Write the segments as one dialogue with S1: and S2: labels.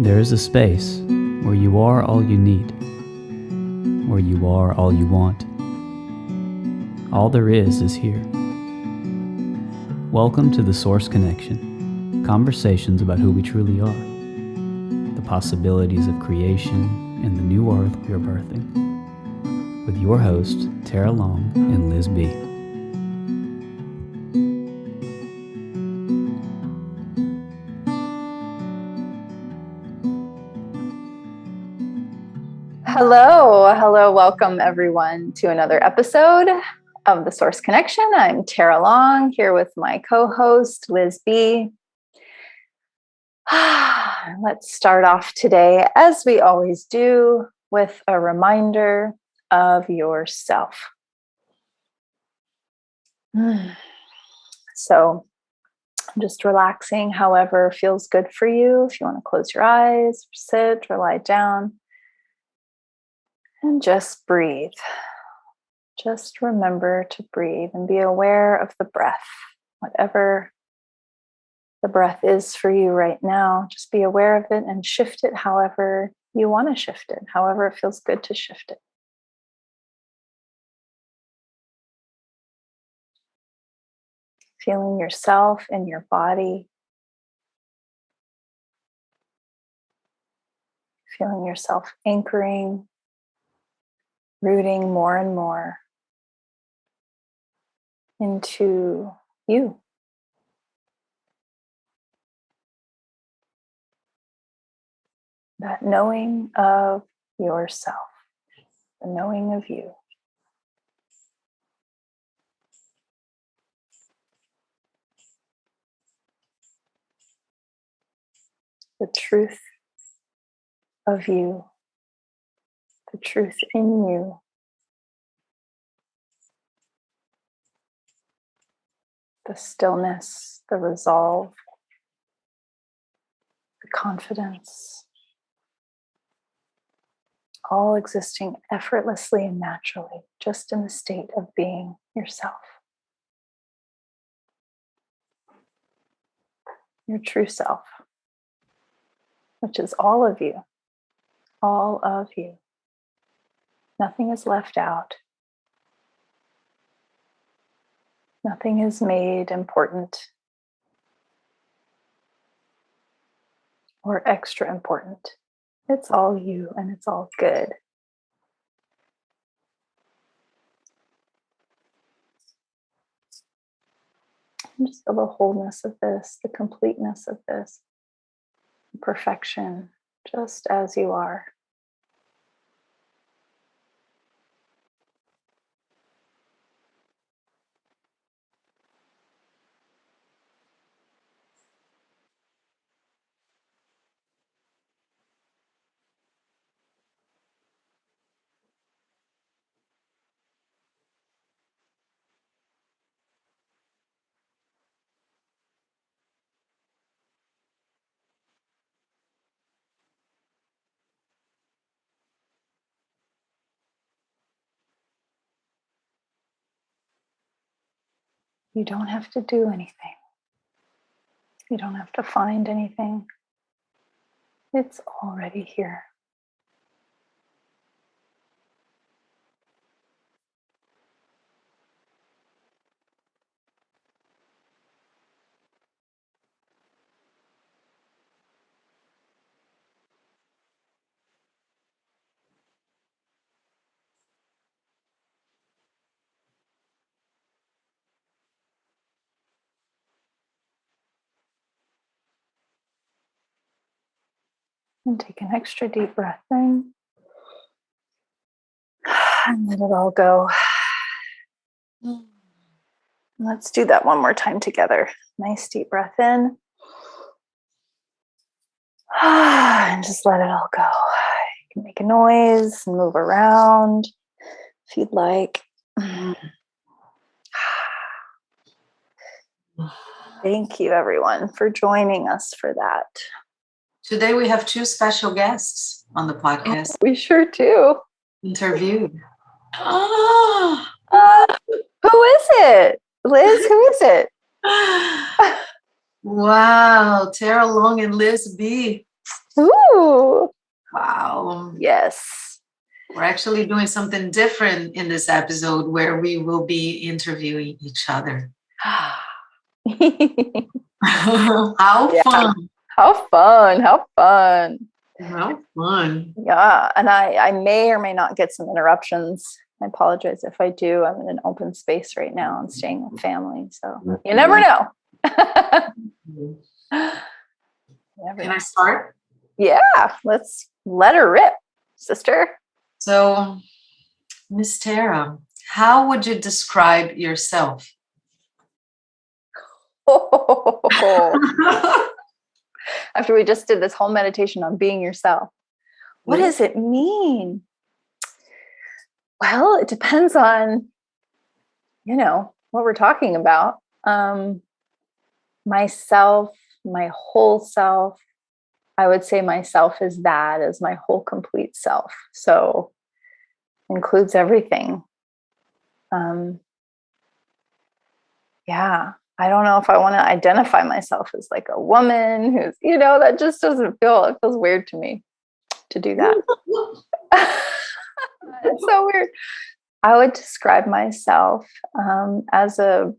S1: There is a space where you are all you need, where you are all you want. All there is here. Welcome to the Source Connection, conversations about who we truly are, the possibilities of creation and the new earth we are birthing, with your hosts, Tara Long and Liz B.
S2: Hello, welcome everyone to another episode of the Source Connection. I'm Tara Long here with my co-host Liz B. Let's start off today, as we always do, with a reminder of yourself. So just relaxing however feels good for you. If you want to close your eyes, sit or lie down. And just breathe. Just remember to breathe and be aware of the breath. Whatever the breath is for you right now, just be aware of it and shift it however you want to shift it, however it feels good to shift it. Feeling yourself in your body. Feeling yourself anchoring. Rooting more and more into you. That knowing of yourself, the knowing of you. The truth of you. The truth in you. The stillness, the resolve, the confidence, all existing effortlessly and naturally, just in the state of being yourself. Your true self, which is all of you. All of you. Nothing is left out. Nothing is made important or extra important. It's all you and it's all good. And just feel the wholeness of this, the completeness of this, the perfection, just as you are. You don't have to do anything. You don't have to find anything. It's already here. And take an extra deep breath in. And let it all go. Let's do that one more time together. Nice deep breath in. And just let it all go. You can make a noise and move around if you'd like. Thank you, everyone, for joining us for that.
S3: Today we have two special guests on the podcast.
S2: We sure do.
S3: Interviewed.
S2: Who is it? Liz, who is it?
S3: Wow, Tara Long and Liz B.
S2: Ooh,
S3: Wow.
S2: yes.
S3: We're actually doing something different in this episode where we will be interviewing each other. How
S2: Yeah.
S3: fun.
S2: How fun. How fun.
S3: How fun.
S2: Yeah. And I may or may not get some interruptions. I apologize if I do. I'm in an open space right now and staying with family. So you never know.
S3: Can I start?
S2: Yeah. Let's let her rip, sister.
S3: So, Miss Tara, how would you describe yourself?
S2: After we just did this whole meditation on being yourself, what does it mean? Well, it depends on, what we're talking about. Myself, my whole self, I would say myself is that, as my whole complete self. So includes everything. Yeah. I don't know if I want to identify myself as like a woman who's, that just doesn't it feels weird to me to do that. It's so weird. I would describe myself as a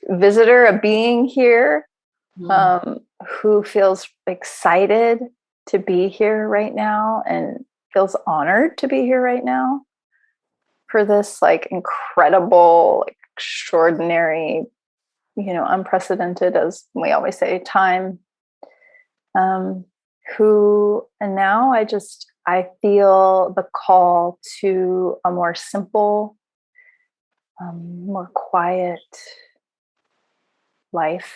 S2: visitor, a being here, who feels excited to be here right now and feels honored to be here right now for this like incredible, extraordinary, unprecedented, as we always say, time. And now I feel the call to a more simple, more quiet life.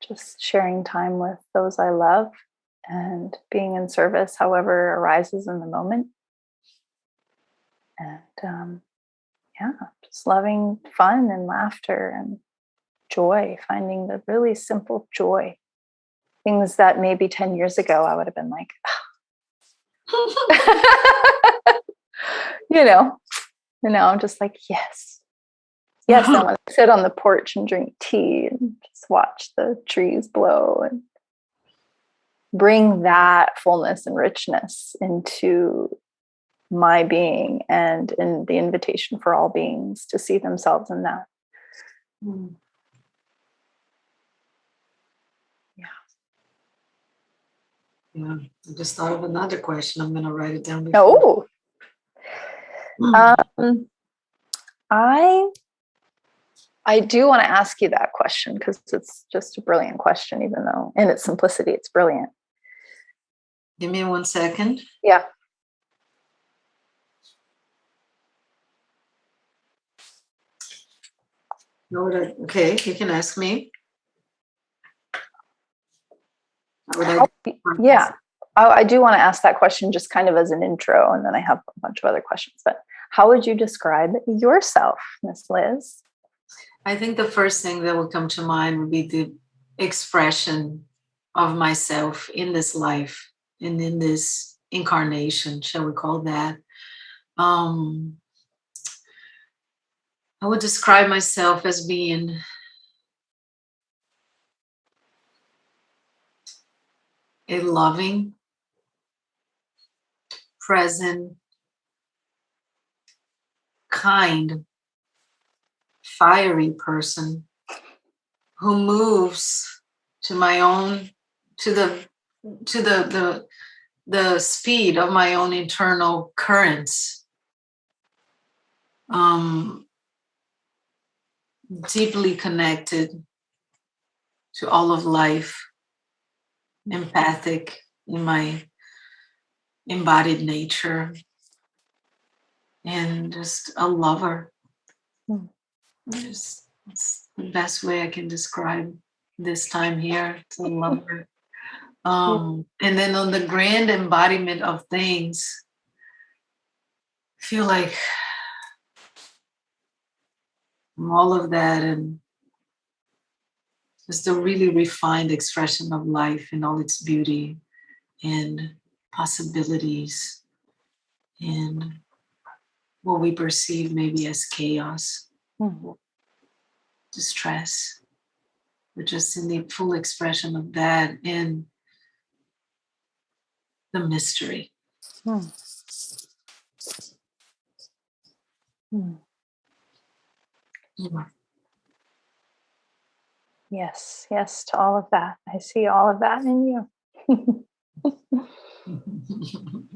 S2: Just sharing time with those I love and being in service, however arises in the moment. And just loving fun and laughter and joy, finding the really simple joy. Things that maybe 10 years ago I would have been like, and now I'm just like, yes. Yes, I want to sit on the porch and drink tea and just watch the trees blow and bring that fullness and richness into my being and in the invitation for all beings to see themselves in that.
S3: Yeah, I just thought of another question. I'm going to write it down.
S2: Oh, I do want to ask you that question because it's just a brilliant question, even though in its simplicity, it's brilliant.
S3: Give me 1 second.
S2: Yeah.
S3: Okay, you can ask me.
S2: Yeah, I do want to ask that question just kind of as an intro, and then I have a bunch of other questions. But how would you describe yourself, Miss Liz?
S3: I think the first thing that would come to mind would be the expression of myself in this life and in this incarnation, shall we call that. I would describe myself as being a loving, present, kind, fiery person who moves to the speed of my own internal currents. Deeply connected to all of life, empathic in my embodied nature, and just a lover. It's the best way I can describe this time here, to a lover. And then on the grand embodiment of things, I feel like I'm all of that, and just a really refined expression of life in all its beauty and possibilities and what we perceive maybe as chaos, distress, but just in the full expression of that. And the mystery.
S2: Hmm. Hmm.
S3: Yeah.
S2: Yes, yes to all of that. I see all of that in you.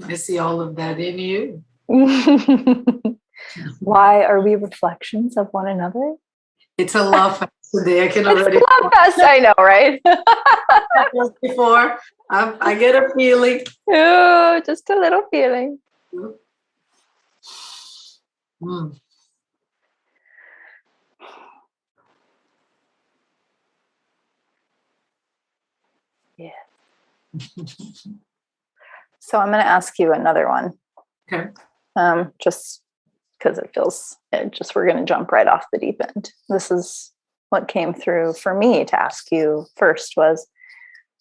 S3: I see all of that in you.
S2: Why are we reflections of one another?
S3: It's a love fest today. I can
S2: It's
S3: already
S2: love fest, I know, right?
S3: before. I get a feeling.
S2: Oh, just a little feeling.
S3: Mm.
S2: Yeah. So I'm going to ask you another one.
S3: Okay.
S2: Just because we're going to jump right off the deep end. This is what came through for me to ask you first was,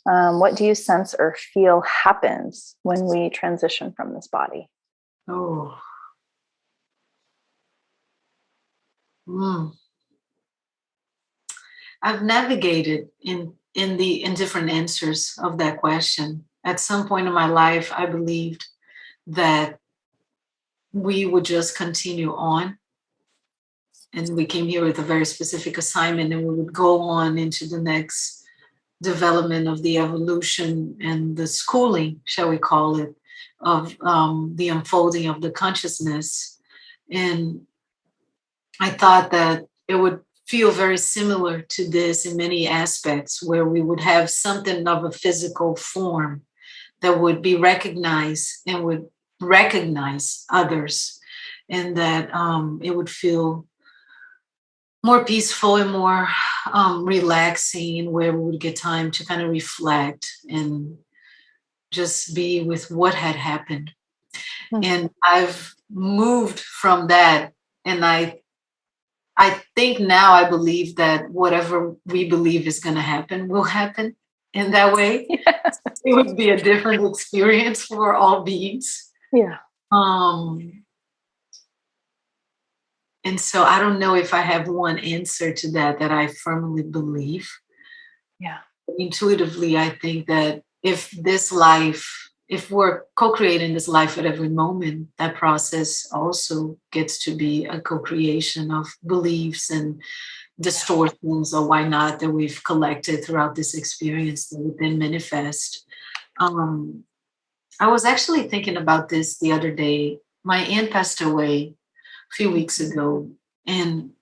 S2: what do you sense or feel happens when we transition from this body?
S3: Oh. Mm. I've navigated in different answers of that question. At some point in my life, I believed that we would just continue on, and we came here with a very specific assignment, and we would go on into the next development of the evolution and the schooling, shall we call it, of the unfolding of the consciousness. And I thought that it would feel very similar to this in many aspects, where we would have something of a physical form that would be recognized and would recognize others, and that it would feel more peaceful and more relaxing, where we would get time to kind of reflect and just be with what had happened. And I've moved from that, and I think now I believe that whatever we believe is going to happen will happen in that way.
S2: Yes.
S3: It would be a different experience for all beings.
S2: Yeah.
S3: And so I don't know if I have one answer to that I firmly believe.
S2: Yeah.
S3: Intuitively, I think that if we're co-creating this life at every moment, that process also gets to be a co-creation of beliefs and distortions, or why not, that we've collected throughout this experience that would then manifest. I was actually thinking about this the other day. My aunt passed away a few weeks ago, and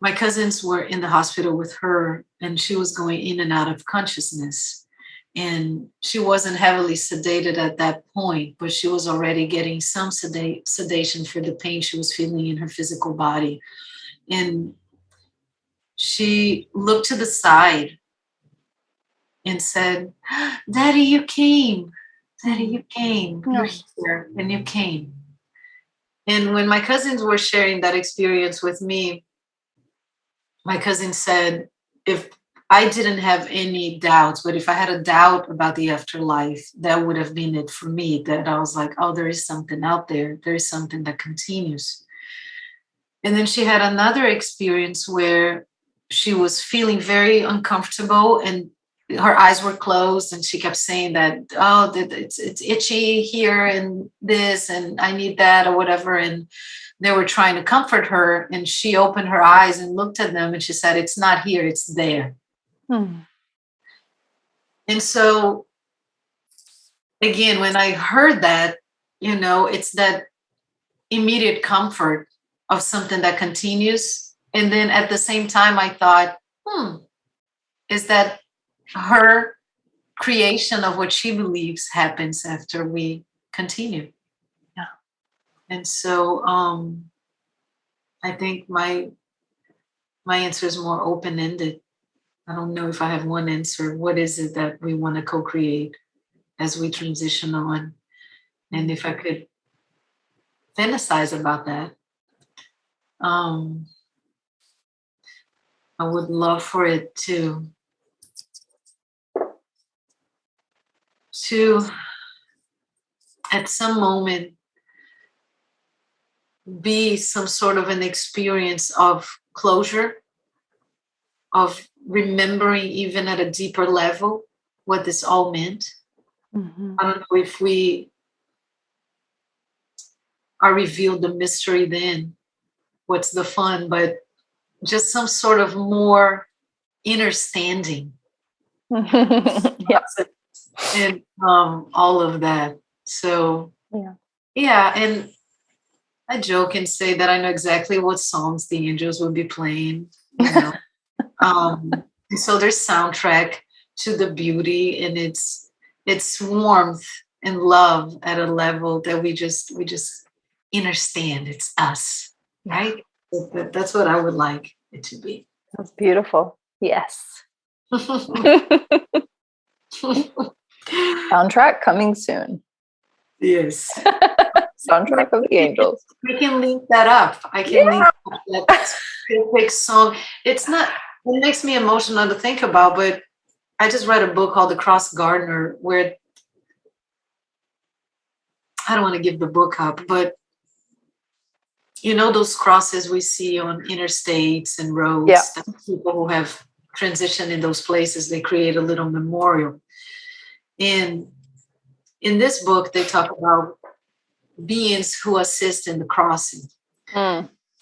S3: my cousins were in the hospital with her, and she was going in and out of consciousness. And she wasn't heavily sedated at that point, but she was already getting some sedation for the pain she was feeling in her physical body. And she looked to the side and said, "Daddy, you came. Daddy, you came. You're here, and you came." And when my cousins were sharing that experience with me, my cousin said, if I didn't have any doubts, but if I had a doubt about the afterlife, that would have been it for me. That I was like, oh, there is something out there. There is something that continues. And then she had another experience where she was feeling very uncomfortable, and her eyes were closed, and she kept saying that, oh, it's itchy here and this, and I need that or whatever. And they were trying to comfort her, and she opened her eyes and looked at them, and she said, it's not here, it's there. And so again, when I heard that, it's that immediate comfort of something that continues. And then at the same time, I thought, is that her creation of what she believes happens after we continue?
S2: Yeah.
S3: And so I think my answer is more open-ended. I don't know if I have one answer. What is it that we want to co-create as we transition on? And if I could fantasize about that, I would love for it to at some moment be some sort of an experience of closure, of remembering even at a deeper level what this all meant.
S2: Mm-hmm.
S3: I don't know if we are revealed the mystery then. What's the fun? But just some sort of more understanding.
S2: Yeah.
S3: And all of that. So yeah, and I joke and say that I know exactly what songs the angels will be playing, you know. So there's soundtrack to the beauty, and it's warmth and love at a level that we just understand it's us, right? That's what I would like it to be.
S2: That's beautiful. Yes. Soundtrack coming soon.
S3: Yes.
S2: Soundtrack of the angels.
S3: We can link that up. I can link up that specific song. It's not, it makes me emotional to think about, but I just read a book called The Cross Gardener where I don't want to give the book up, but you know those crosses we see on interstates and roads,
S2: Yeah.
S3: that people who have transitioned in those places, they create a little memorial. And in this book, they talk about beings who assist in the crossing.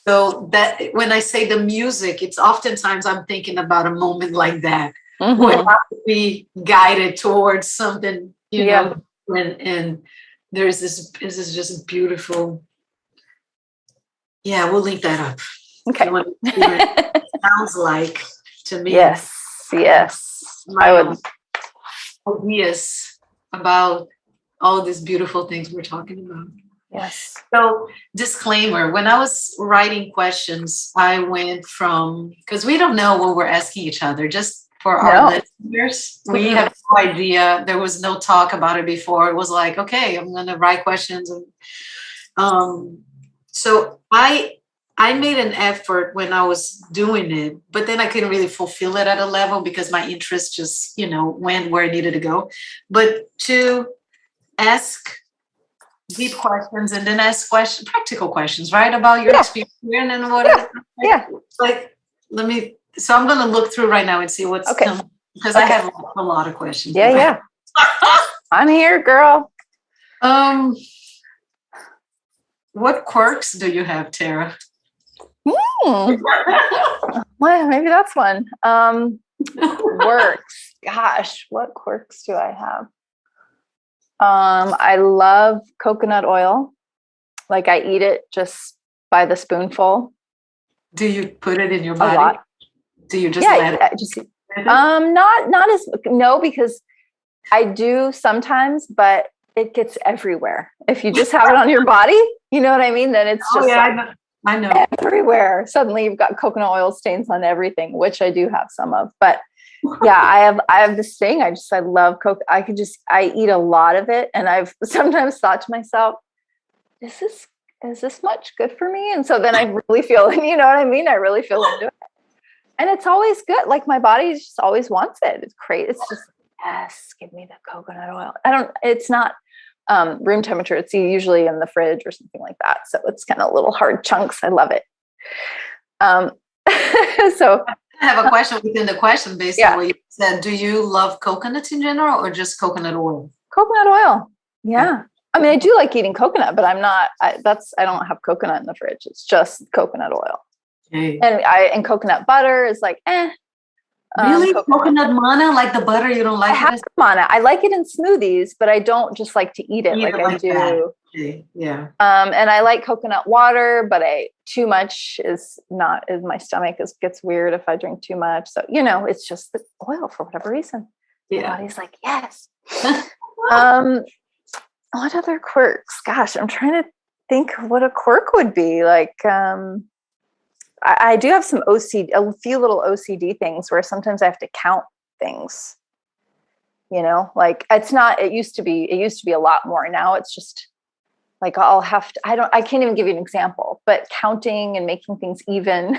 S3: So that when I say the music, it's oftentimes I'm thinking about a moment like that, where I have to be guided towards something, you know, and there's this is just beautiful. Yeah, we'll link that up.
S2: Okay.
S3: What it sounds like to me.
S2: Yes. I would.
S3: Ideas about all these beautiful things we're talking about.
S2: Yes.
S3: So, disclaimer, when I was writing questions, I went from, because we don't know what we're asking each other, just for our listeners, we have no idea. There was no talk about it before. It was like, okay, I'm going to write questions. And so I made an effort when I was doing it, but then I couldn't really fulfill it at a level because my interest just, you know, went where it needed to go. But to ask deep questions and then ask practical questions, right? About your experience and what like, so I'm going to look through right now and see what's coming, because I have a lot of questions.
S2: Yeah. I'm here, girl.
S3: What quirks do you have, Tara?
S2: Well, maybe that's one. Quirks. Gosh, what quirks do I have? I love coconut oil. Like I eat it just by the spoonful.
S3: Do you put it in your body?
S2: A lot.
S3: Do you just let it?
S2: Just not as because I do sometimes, but it gets everywhere. If you just have it on your body, you know what I mean? Then it's just
S3: I know.
S2: Everywhere. Suddenly you've got coconut oil stains on everything, which I do have some of. But yeah, I have this thing. I love Coke. I eat a lot of it. And I've sometimes thought to myself, is this much good for me? And so then I really feel, you know what I mean? I really feel into it. And it's always good. Like my body just always wants it. It's great. It's just, yes, give me the coconut oil. It's not room temperature. It's usually in the fridge or something like that. So it's kind of little hard chunks. I love it. So
S3: I have a question within the question based on what you said. Do you love coconuts in general or just coconut oil?
S2: Coconut oil. Yeah. I mean, I do like eating coconut, but I don't have coconut in the fridge. It's just coconut oil. Okay. And coconut butter is like,
S3: Really? Coconut mana, like the butter, you don't like it?
S2: I have mana. I like it in smoothies, but I don't just like to eat it like I do.
S3: Okay. Yeah.
S2: And I like coconut water, but too much is not, my stomach gets weird if I drink too much. So, it's just the oil for whatever reason. Yeah. My body's like, yes. What other quirks? Gosh, I'm trying to think of what a quirk would be. Like, I do have some OCD, a few little OCD things where sometimes I have to count things, like it used to be a lot more. Now it's just like, I can't even give you an example, but counting and making things even.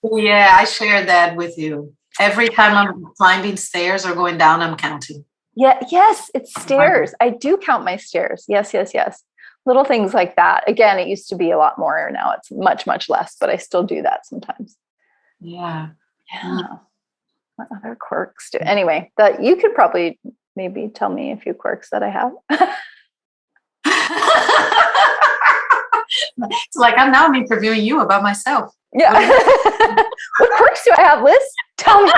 S3: Yeah, I shared that with you. Every time I'm climbing stairs or going down, I'm counting.
S2: Yeah. Yes. It's stairs. I do count my stairs. Yes. Little things like that. Again, it used to be a lot more. Now it's much, much less, but I still do that sometimes.
S3: Yeah.
S2: What other quirks do? Anyway, that you could probably maybe tell me a few quirks that I have.
S3: It's like I'm interviewing you about myself.
S2: Yeah. What quirks do I have, Liz? Tell me.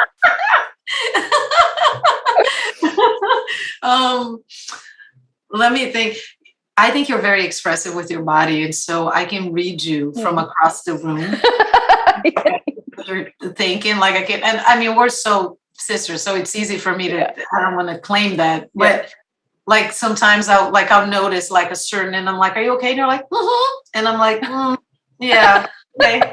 S3: Let me think. I think you're very expressive with your body, and so I can read you from across the room. You're thinking like I can, and I mean we're so sisters, so it's easy for me to. I don't want to claim that, but like sometimes I'll notice like a certain, and I'm like, "Are you okay?" And you're like, and I'm like, "Yeah, okay."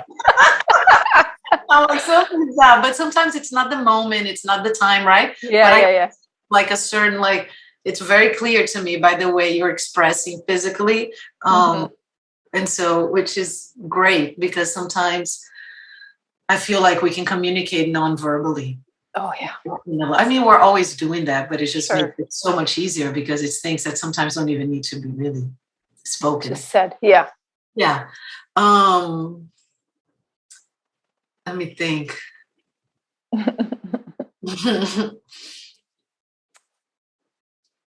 S3: I'm like, something's up, but sometimes it's not the moment, it's not the time, right?
S2: Yeah.
S3: Like a certain like. It's very clear to me by the way you're expressing physically. And so, which is great because sometimes I feel like we can communicate non-verbally.
S2: Oh, yeah.
S3: I mean, we're always doing that, but it just makes it so much easier because it's things that sometimes don't even need to be really spoken.
S2: Just said, yeah.
S3: Yeah. Let me think.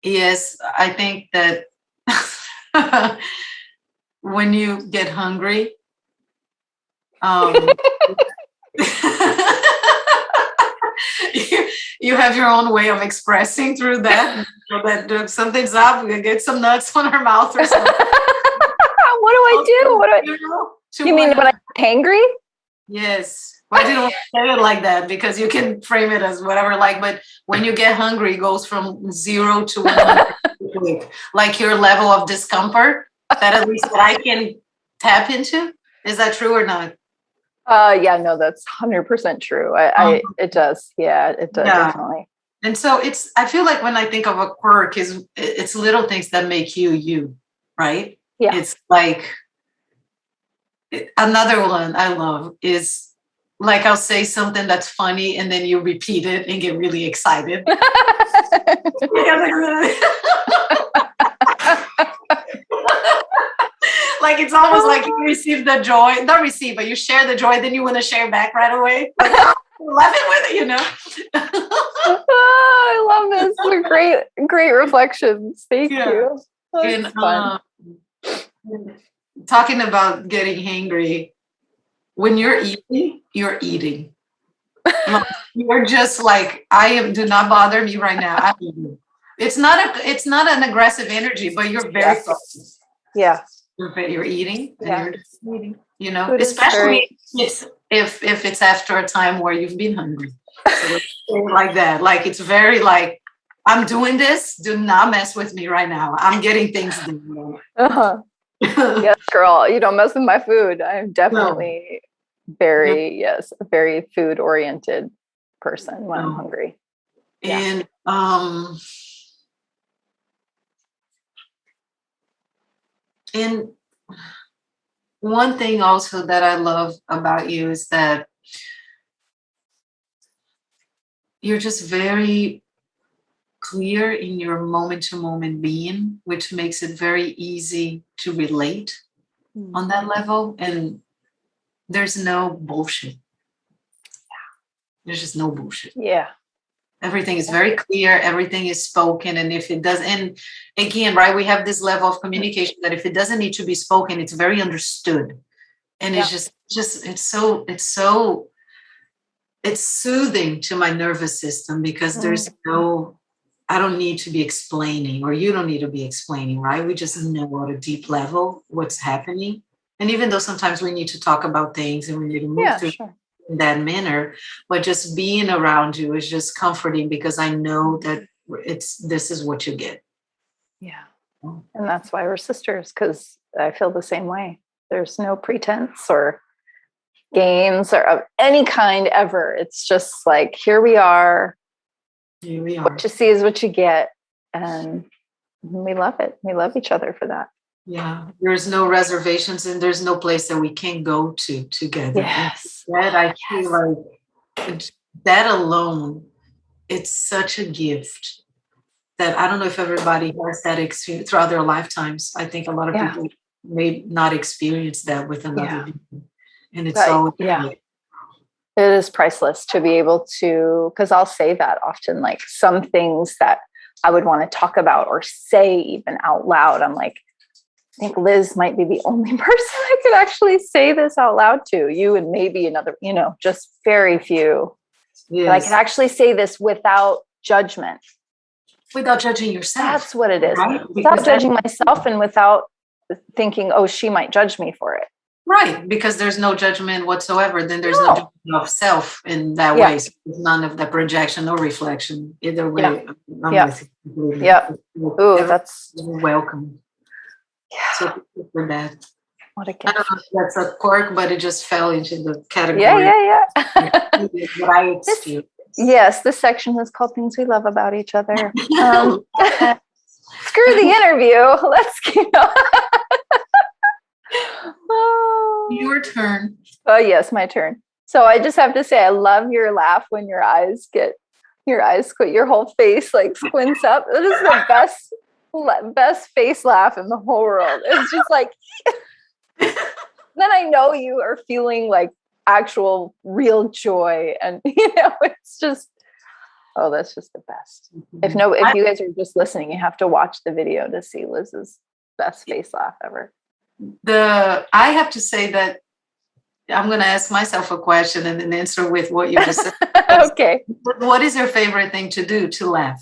S3: Yes, I think that when you get hungry, you have your own way of expressing through that. So that something's up, we get some nuts on our mouth or something.
S2: What do I do? You mean when I'm hangry?
S3: Yes. Well, I didn't want to say it like that because you can frame it as whatever, like, but when you get hungry, it goes from 0 to 100, like your level of discomfort that at least that I can tap into. Is that true or not?
S2: Yeah, no, that's 100% true. It does. Yeah, it does, definitely.
S3: And so I feel like when I think of a quirk, it's little things that make you, right?
S2: Yeah.
S3: It's like, another one I love is, like I'll say something that's funny and then you repeat it and get really excited. Like it's almost like you receive the joy, not receive, but you share the joy, then you want to share back right away. Like, laughing with it, you know.
S2: I love this. They're great reflections. Thank you.
S3: And fun. Talking about getting hangry. When you're eating, you're eating. Like, you're just like, do not bother me right now. It's not an aggressive energy, but you're very focused.
S2: Yeah.
S3: You're eating and you're just eating, you know,
S2: Food
S3: especially if it's after a time where you've been hungry. So like that. Like it's very like, I'm doing this, do not mess with me right now. I'm getting things done.
S2: Yes, girl, you don't mess with my food. I'm definitely a very food oriented person when I'm hungry.
S3: And and one thing also that I love about you is that you're just very clear in your moment to moment being, which makes it very easy to relate on that level. And there's no bullshit. There's just no bullshit.
S2: Yeah.
S3: Everything is very clear. Everything is spoken. And if it does, and again, right, we have this level of communication that if it doesn't need to be spoken, it's very understood. And it's it's soothing to my nervous system because there's I don't need to be explaining, or you don't need to be explaining, right? We just know at a deep level what's happening. And even though sometimes we need to talk about things and we need to move through in that manner, but just being around you is just comforting because I know that this is what you get.
S2: Yeah. And that's why we're sisters, because I feel the same way. There's no pretense or games or of any kind ever. It's just like, here we are.
S3: Here we are.
S2: What you see is what you get. And we love it. We love each other for that.
S3: Yeah. There's no reservations and there's no place that we can't go to together.
S2: Yes.
S3: That I feel like that alone, it's such a gift that I don't know if everybody has that experience throughout their lifetimes. I think a lot of people may not experience that with another people. And it's it is
S2: priceless to be able to, because I'll say that often, like some things that I would want to talk about or say even out loud. I'm like, I think Liz might be the only person I could actually say this out loud to. You and maybe another, just very few.
S3: Yes.
S2: But I can actually say this without judgment.
S3: Without judging yourself.
S2: That's what it is.
S3: Right?
S2: Without judging myself and without thinking, oh, she might judge me for it.
S3: Right. Because there's no judgment whatsoever. Then there's no judgment of self in that way. So there's none of that projection or reflection. Either way.
S2: Yeah. Ooh, that's
S3: welcome.
S2: Yeah.
S3: So thank you for that.
S2: What a gift.
S3: I don't know if that's a quirk, but it just fell into the category.
S2: Yeah.
S3: What I experienced.
S2: Yes, this section was called Things We Love About Each Other. Screw the interview. Let's keep going.
S3: Your turn.
S2: Oh, yes, my turn. So I just have to say, I love your laugh when your eyes squint, your whole face like squints up. It is the best face laugh in the whole world. It's just like, then I know you are feeling like actual real joy. And, it's just, oh, that's just the best. If you guys are just listening, you have to watch the video to see Liz's best face laugh ever.
S3: I have to say that I'm going to ask myself a question and then answer with what you just said.
S2: Okay.
S3: What is your favorite thing to do to laugh?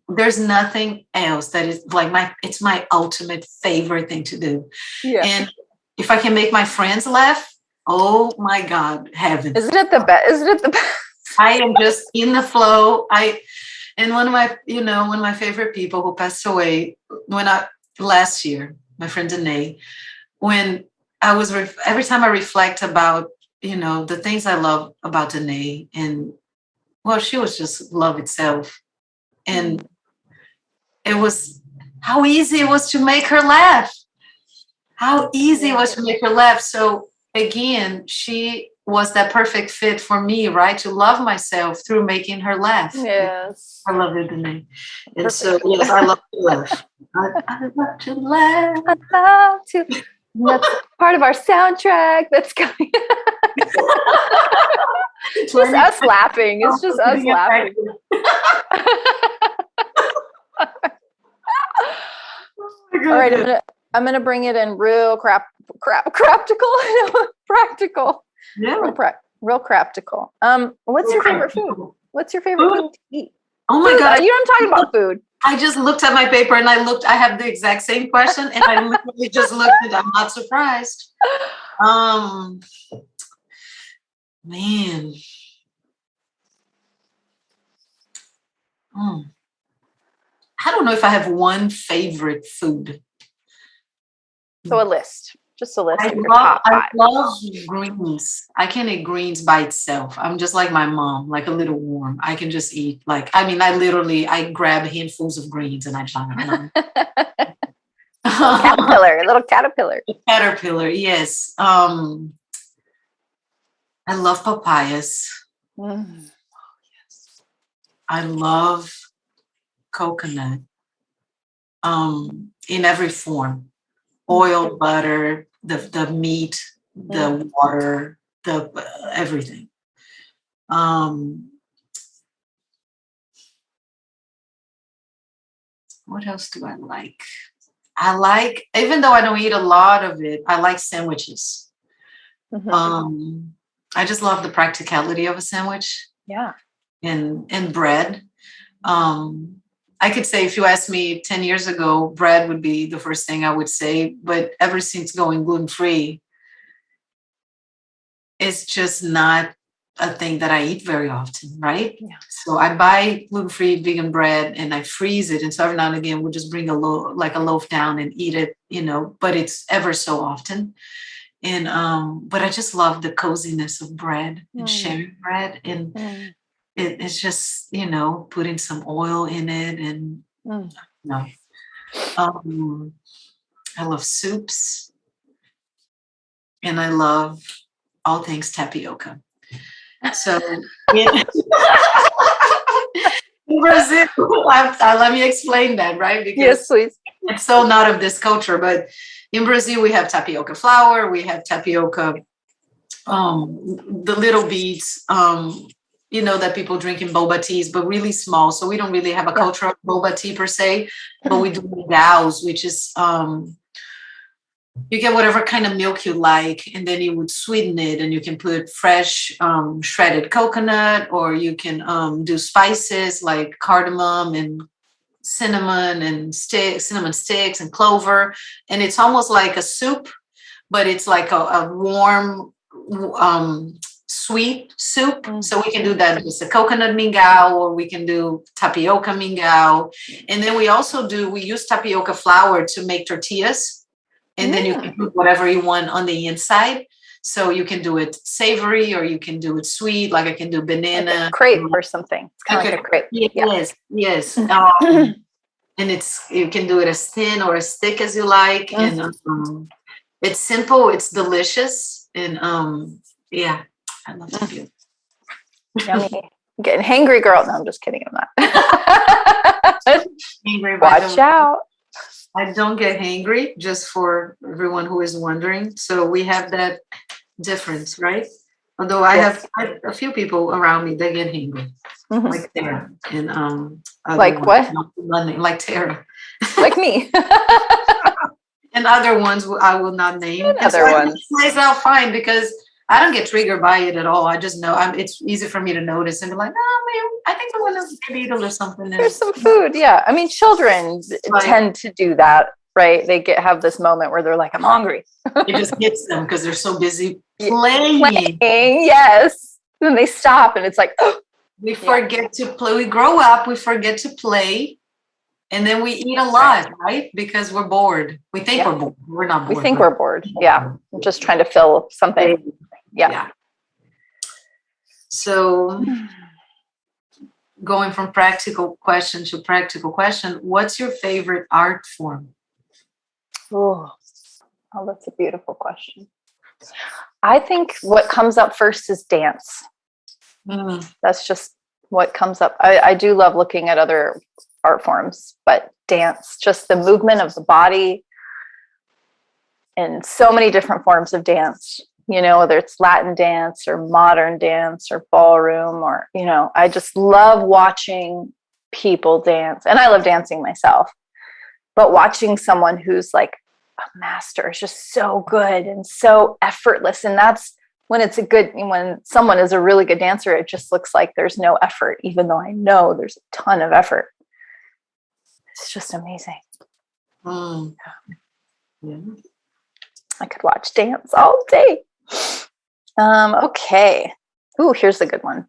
S3: There's nothing else that is like it's my ultimate favorite thing to do.
S2: Yeah.
S3: And if I can make my friends laugh, oh my God, heaven.
S2: Isn't it the best?
S3: I am just in the flow. And one of my favorite people who passed away last year, my friend Danae, when I was, every time I reflect about, the things I love about Danae, and well, she was just love itself. And it was how easy it was to make her laugh. So again, she was that perfect fit for me, right? To love myself through making her laugh.
S2: Yes.
S3: I love it, Danae. And so, yes, I love to laugh. I love to laugh.
S2: I love to. That's part of our soundtrack that's coming. It's just us laughing. It's just us laughing. All right, I'm gonna bring it in real practical.
S3: Yeah.
S2: Real practical. What's your favorite food? What's your favorite food to eat?
S3: Oh my God.
S2: You know I'm talking about food.
S3: I just looked at my paper and I have the exact same question and I literally just looked at it. I'm not surprised. Man. I don't know if I have one favorite food.
S2: So a list. Just a list.
S3: I love greens. I can eat greens by itself. I'm just like my mom, like a little worm. I can just eat I grab handfuls of greens and I try them.
S2: Little caterpillar.
S3: Caterpillar, yes. I love papayas. Yes. I love coconut. In every form. Oil, butter, the meat, the water, the everything. What else do I like? Even though I don't eat a lot of it, I like sandwiches. I just love the practicality of a sandwich.
S2: Yeah.
S3: And bread. I could say if you asked me 10 years ago, bread would be the first thing I would say. But ever since going gluten-free, it's just not a thing that I eat very often, right? Yeah. So I buy gluten-free vegan bread and I freeze it. And so every now and again, we'll just bring a loaf down and eat it, but it's ever so often. And but I just love the coziness of bread and sharing bread. And it's just, putting some oil in it and, I love soups and I love all things tapioca. So in Brazil, let me explain that, right? Because
S2: yes, please.
S3: It's so not of this culture, but in Brazil, we have tapioca flour, we have tapioca, the little beads, you know, that people drink in boba teas, but really small. So we don't really have a culture of boba tea per se, but we do mingaus, which is you get whatever kind of milk you like, and then you would sweeten it, and you can put fresh shredded coconut, or you can do spices like cardamom and cinnamon sticks and clover, and it's almost like a soup, but it's like a warm sweet soup. So we can do that with a coconut mingau, or we can do tapioca mingau. And then we use tapioca flour to make tortillas. And then you can put whatever you want on the inside. So you can do it savory, or you can do it sweet, like I can do banana.
S2: Like a crepe or something. It's kind of like a crepe.
S3: Yes. And you can do it as thin or as thick as you like. And it's simple, it's delicious. And I love tapioca.
S2: Yummy. I'm getting hangry, girl. No, I'm just kidding. I'm not.
S3: Hangry,
S2: watch out.
S3: I don't get hangry, just for everyone who is wondering. So we have that difference, right? Although I have a few people around me that get hangry, like Tara. And
S2: like what?
S3: Like Tara.
S2: Like me.
S3: And other ones I will not name.
S2: And other ones.
S3: Plays out fine because I don't get triggered by it at all. I just know it's easy for me to notice and be like, oh man, I think I want a beetle or something.
S2: There's some food. Yeah. I mean, children tend to do that, right? They have this moment where they're like, I'm hungry.
S3: It just hits them because they're so busy playing.
S2: Yes. Then they stop and it's like, oh.
S3: We forget to play. We grow up, we forget to play. And then we eat a lot, right? Because we're bored. We think we're bored. We're not bored.
S2: We think we're bored. Yeah. I'm just trying to fill something. Yeah.
S3: So going from practical question to practical question, what's your favorite art form?
S2: Oh, that's a beautiful question. I think what comes up first is dance. That's just what comes up. I do love looking at other art forms, but dance, just the movement of the body, and so many different forms of dance, you know, whether it's Latin dance or modern dance or ballroom, or, you know, I just love watching people dance, and I love dancing myself, but watching someone who's like a master is just so good and so effortless. And that's when someone is a really good dancer, it just looks like there's no effort, even though I know there's a ton of effort. It's just amazing.
S3: Yeah.
S2: I could watch dance all day. Okay. Ooh, here's a good one.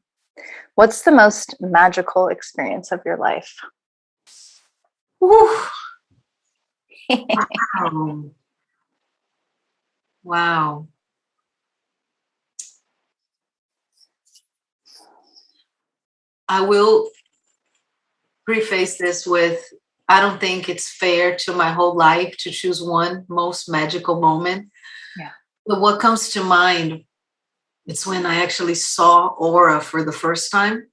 S2: What's the most magical experience of your life?
S3: Wow. I will preface this with, I don't think it's fair to my whole life to choose one most magical moment.
S2: Yeah.
S3: But what comes to mind, it's when I actually saw aura for the first time.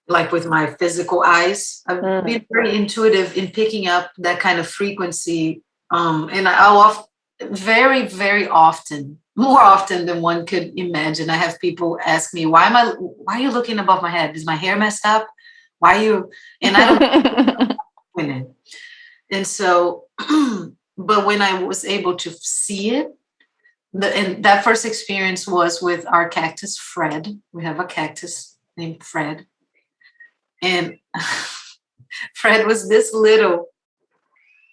S3: Like with my physical eyes. I've been very intuitive in picking up that kind of frequency. And I'll very, very often, more often than one could imagine, I have people ask me, why are you looking above my head? Is my hair messed up? Why are you? And I don't. And so, but when I was able to see it, and that first experience was with our cactus, Fred. We have a cactus named Fred. And Fred was this little.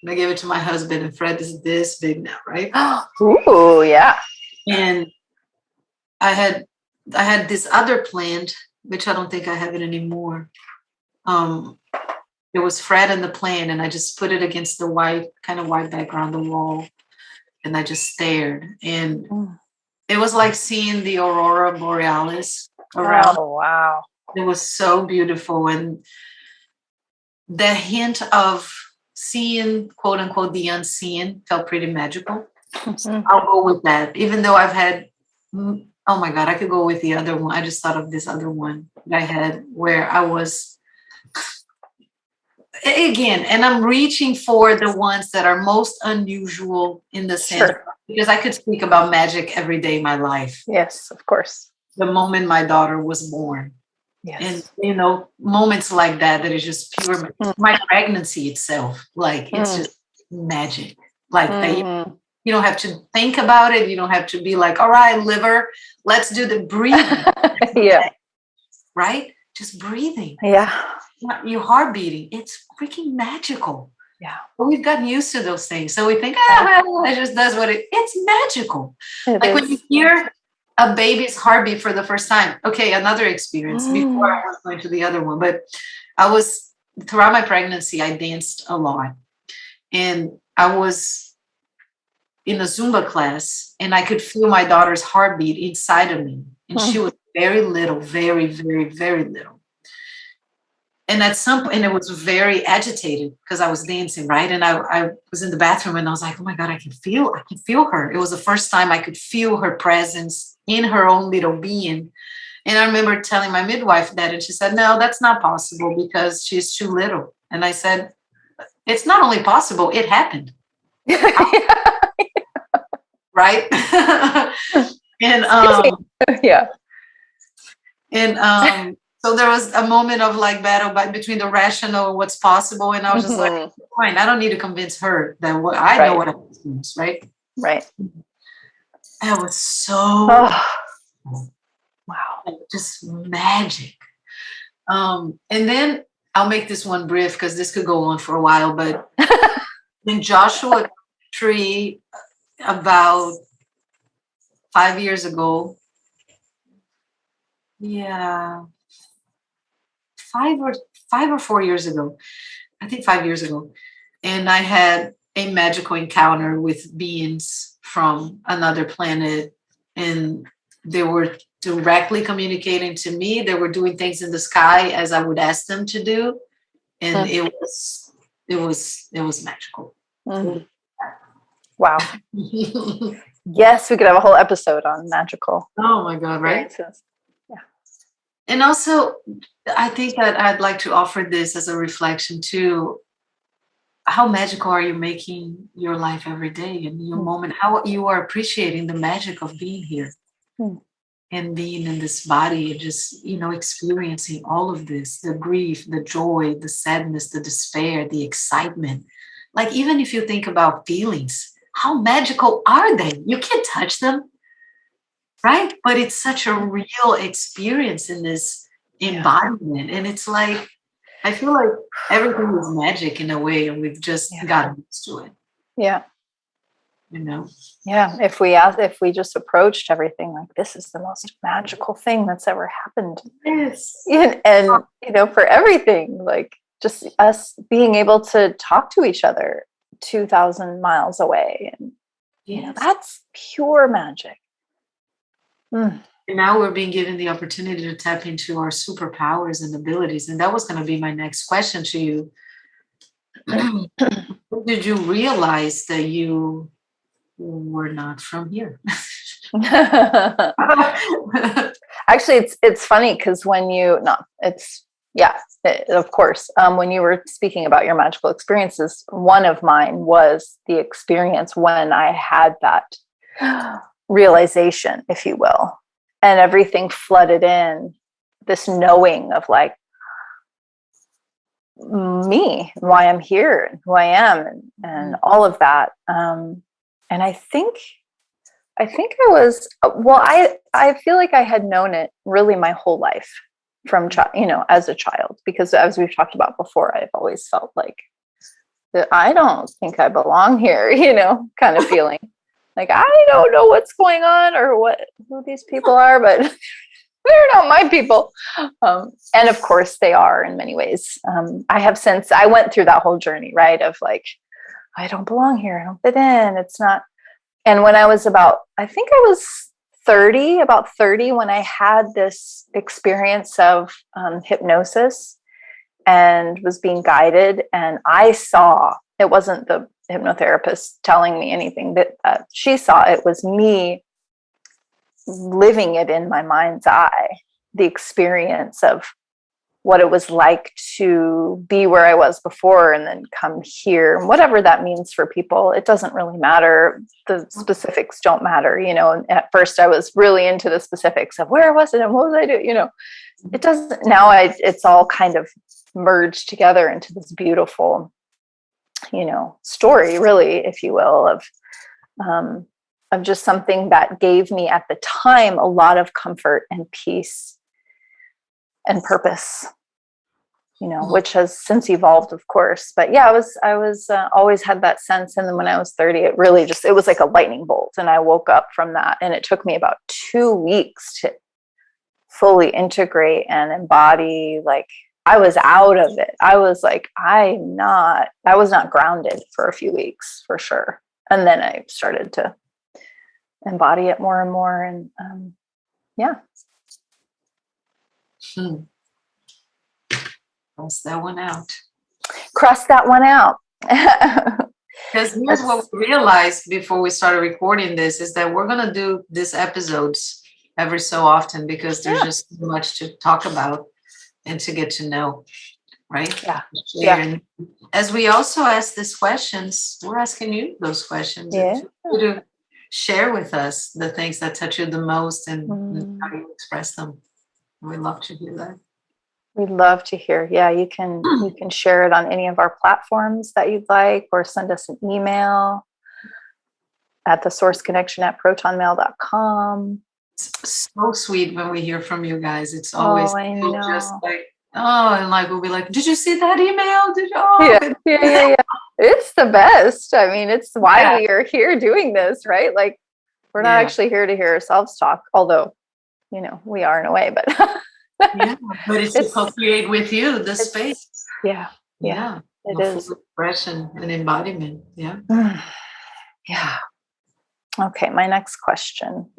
S3: I gave it to my husband, and Fred is this big now, right?
S2: Ooh, yeah.
S3: And I had this other plant, which I don't think I have it anymore. It was Fred and the plant, and I just put it against the white background, the wall, and I just stared. And it was like seeing the aurora borealis around.
S2: Oh, wow.
S3: It was so beautiful. And the hint of seeing, quote unquote, the unseen felt pretty magical. So I'll go with that. Even though I've had, oh my God, I could go with the other one. I just thought of this other one that I had where I was, again, and I'm reaching for the ones that are most unusual in the sense, because I could speak about magic every day in my life.
S2: Yes, of course.
S3: the moment my daughter was born.
S2: Yes.
S3: And, you know, moments like that, that is just pure, my pregnancy itself, like, it's just magic. Like, that you don't have to think about it. You don't have to be like, all right, liver, let's do the breathing.
S2: Yeah.
S3: Right? Just breathing.
S2: Yeah.
S3: Your heart beating. It's freaking magical.
S2: Yeah.
S3: But we've gotten used to those things. So we think, well, it just does what it's magical. Like when you hear a baby's heartbeat for the first time. Okay, another experience before I was going to the other one. But throughout my pregnancy, I danced a lot. And I was in a Zumba class, and I could feel my daughter's heartbeat inside of me. And she was very little, very, very, very little. And at some point, and it was very agitated because I was dancing, right? And I was in the bathroom, and I was like, oh my God, I can feel her. It was the first time I could feel her presence in her own little being. And I remember telling my midwife that, and she said, no, that's not possible because she's too little. And I said, it's not only possible, it happened. Right? And
S2: yeah.
S3: And so there was a moment of like battle between the rational and what's possible. And I was just like, fine, I don't need to convince her that I know what I'm doing, right?
S2: Right.
S3: That was so
S2: wow.
S3: Just magic. And then I'll make this one brief because this could go on for a while, but in Joshua Tree about 5 years ago, yeah, 5 or 4 years ago, I think 5 years ago, and I had a magical encounter with beings from another planet, and they were directly communicating to me. They were doing things in the sky as I would ask them to do, and it was magical.
S2: Wow. Yes, we could have a whole episode on magical.
S3: Oh my God, right? Yeah. And also, I think that I'd like to offer this as a reflection too. How magical are you making your life every day and your moment? How you are appreciating the magic of being here and being in this body and just, experiencing all of this, the grief, the joy, the sadness, the despair, the excitement. Like, even if you think about feelings, how magical are they? You can't touch them, right? But it's such a real experience in this embodiment. And it's like, I feel like everything is magic in a way, and we've just gotten used to it.
S2: Yeah.
S3: Yeah.
S2: If we just approached everything like, this is the most magical thing that's ever happened.
S3: Yes.
S2: And for everything, like just us being able to talk to each other 2,000 miles away. And that's pure magic.
S3: And now we're being given the opportunity to tap into our superpowers and abilities. And that was going to be my next question to you. Did you realize that you were not from here?
S2: Actually, it's funny because of course. When you were speaking about your magical experiences, one of mine was the experience when I had that realization, if you will, and everything flooded in, this knowing of like me, why I'm here, and who I am, and all of that. And I think I was, I feel like I had known it really my whole life from, as a child, because as we've talked about before, I've always felt like that I don't think I belong here, kind of feeling like, I don't know what's going on or who these people are, but they're not my people. And of course they are in many ways. I went through that whole journey, right? Of like, I don't belong here. I don't fit in. It's not. And when I was about 30, when I had this experience of hypnosis and was being guided, and I saw, it wasn't the hypnotherapist telling me anything that she saw, it was me living it in my mind's eye, the experience of what it was like to be where I was before and then come here, and whatever that means for people. It doesn't really matter. The specifics don't matter, you know. And at first I was really into the specifics of where was it and what was I doing, you know. It doesn't now. It's all kind of merged together into this beautiful, you know, story, really, if you will, of just something that gave me at the time a lot of comfort and peace and purpose, you know, which has since evolved, of course. But yeah, I was always had that sense. And then when I was 30, it really just, it was like a lightning bolt. And I woke up from that, and it took me about 2 weeks to fully integrate and embody. Like, I was out of it. I was like, I was not grounded for a few weeks, for sure. And then I started to embody it more and more. And yeah.
S3: Cross that one out.
S2: Cross that one out.
S3: Because here's what we realized before we started recording this is that we're going to do these episodes every so often, because there's just so much to talk about and to get to know, right?
S2: Yeah.
S3: And as we also ask these questions, we're asking you those questions.
S2: Yeah.
S3: To share with us the things that touch you the most and how you express them. We'd love to hear that.
S2: We'd love to hear. Yeah, you can share it on any of our platforms that you'd like, or send us an email at thesourceconnection@protonmail.com.
S3: It's so sweet when we hear from you guys. It's always just like, and like we'll be like, did you see that email? Did you?
S2: Yeah. It's the best. I mean, it's why we are here doing this, right? Like, we're not actually here to hear ourselves talk, although, you know, we are in a way, but
S3: but it's to co-create with you the space.
S2: Yeah. It is
S3: expression and embodiment. Yeah.
S2: Yeah. Okay, my next question.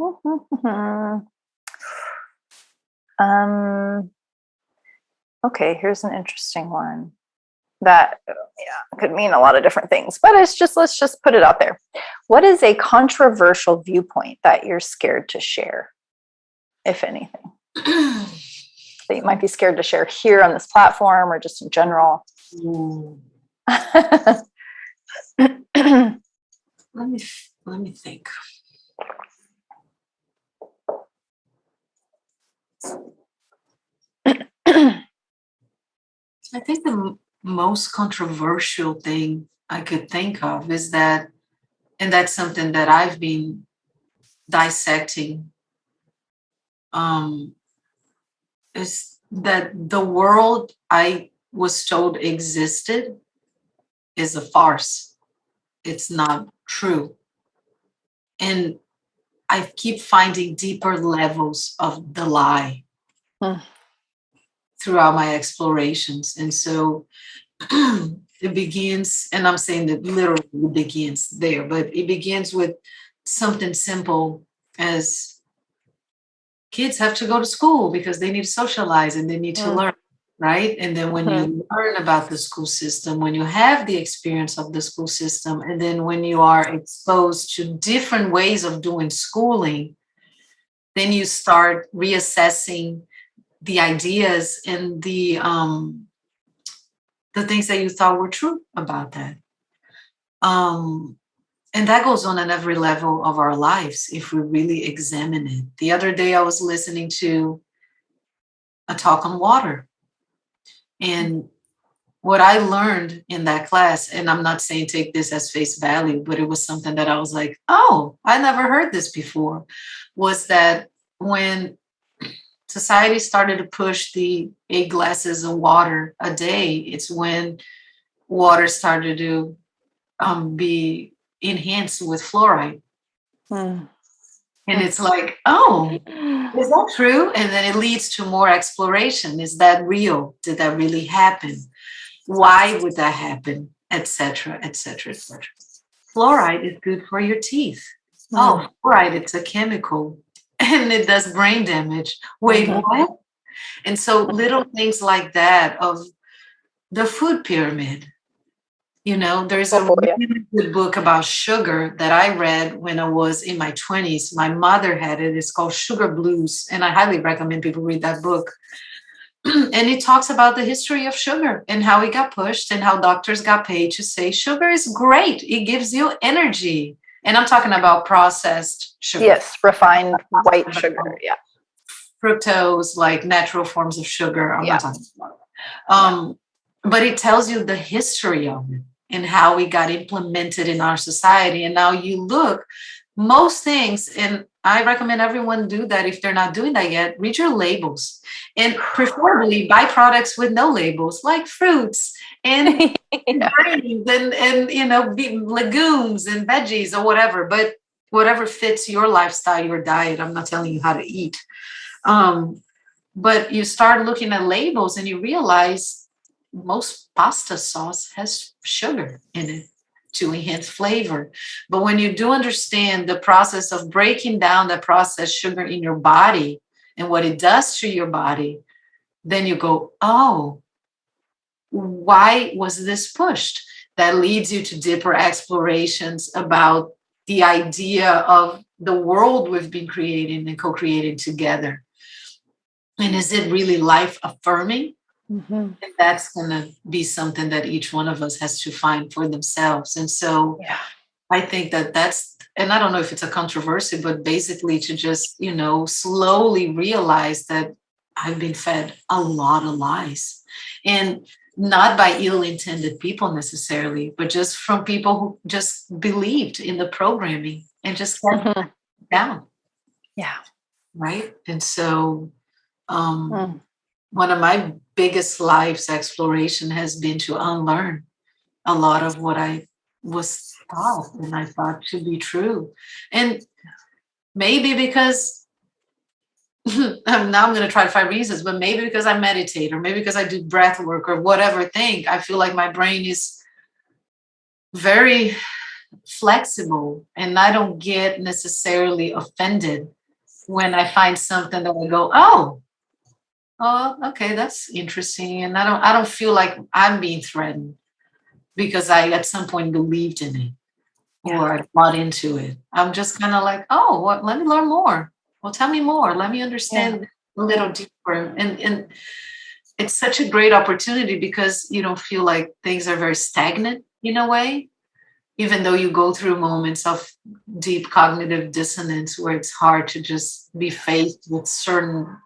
S2: Okay, here's an interesting one that could mean a lot of different things, but let's just put it out there. What is a controversial viewpoint that you're scared to share, if anything? That you might be scared to share here on this platform, or just in general?
S3: Let me think. I think the most controversial thing I could think of is that, and that's something that I've been dissecting, is that the world I was told existed is a farce. It's not true. And I keep finding deeper levels of the lie throughout my explorations. And so it begins, and I'm saying that literally it begins there, but it begins with something simple as kids have to go to school because they need to socialize and they need to learn, right? And then when you learn about the school system, when you have the experience of the school system, and then when you are exposed to different ways of doing schooling, then you start reassessing the ideas and the things that you thought were true about that. And that goes on at every level of our lives if we really examine it. The other day I was listening to a talk on water. And what I learned in that class, and I'm not saying take this as face value, but it was something that I was like, oh, I never heard this before, was that when society started to push the 8 glasses of water a day, it's when water started to be enhanced with fluoride. And it's like, oh, is that true? And then it leads to more exploration. Is that real? Did that really happen? Why would that happen? Etc., etc., etc. Fluoride is good for your teeth. Oh, fluoride, it's a chemical and it does brain damage. Wait, what? And so little things like that of the food pyramid. You know, there's a really good book about sugar that I read when I was in my 20s. My mother had it. It's called Sugar Blues. And I highly recommend people read that book. and it talks about the history of sugar and how it got pushed and how doctors got paid to say sugar is great. It gives you energy. And I'm talking about processed sugar.
S2: Yes, refined white sugar. Yeah.
S3: Fructose, like natural forms of sugar. I'm
S2: Yeah.
S3: not talking about it. But it tells you the history of it and how it got implemented in our society. And now you look, most things, and I recommend everyone do that if they're not doing that yet, read your labels and preferably buy products with no labels, like fruits and grains and legumes and veggies or whatever, but whatever fits your lifestyle, your diet. I'm not telling you how to eat. But you start looking at labels and you realize most pasta sauce has sugar in it to enhance flavor. But when you do understand the process of breaking down the processed sugar in your body and what it does to your body, then you go, oh, why was this pushed? That leads you to deeper explorations about the idea of the world we've been creating and co-creating together. And is it really life affirming?
S2: Mm-hmm.
S3: And that's going to be something that each one of us has to find for themselves. And so I think that's, and I don't know if it's a controversy, but basically to just, slowly realize that I've been fed a lot of lies. And not by ill-intended people necessarily, but just from people who just believed in the programming and just kept down.
S2: Yeah.
S3: Right. And so one of my biggest life's exploration has been to unlearn a lot of what I was taught and I thought to be true. And maybe because now I'm going to try to find reasons, but maybe because I meditate or maybe because I do breath work or whatever thing, I feel like my brain is very flexible and I don't get necessarily offended when I find something that I go, oh, okay, that's interesting. And I don't feel like I'm being threatened because I at some point believed in it or I bought into it. I'm just kind of like, oh, let me learn more. Well, tell me more. Let me understand a little deeper. And it's such a great opportunity because you don't feel like things are very stagnant in a way, even though you go through moments of deep cognitive dissonance where it's hard to just be faced with certain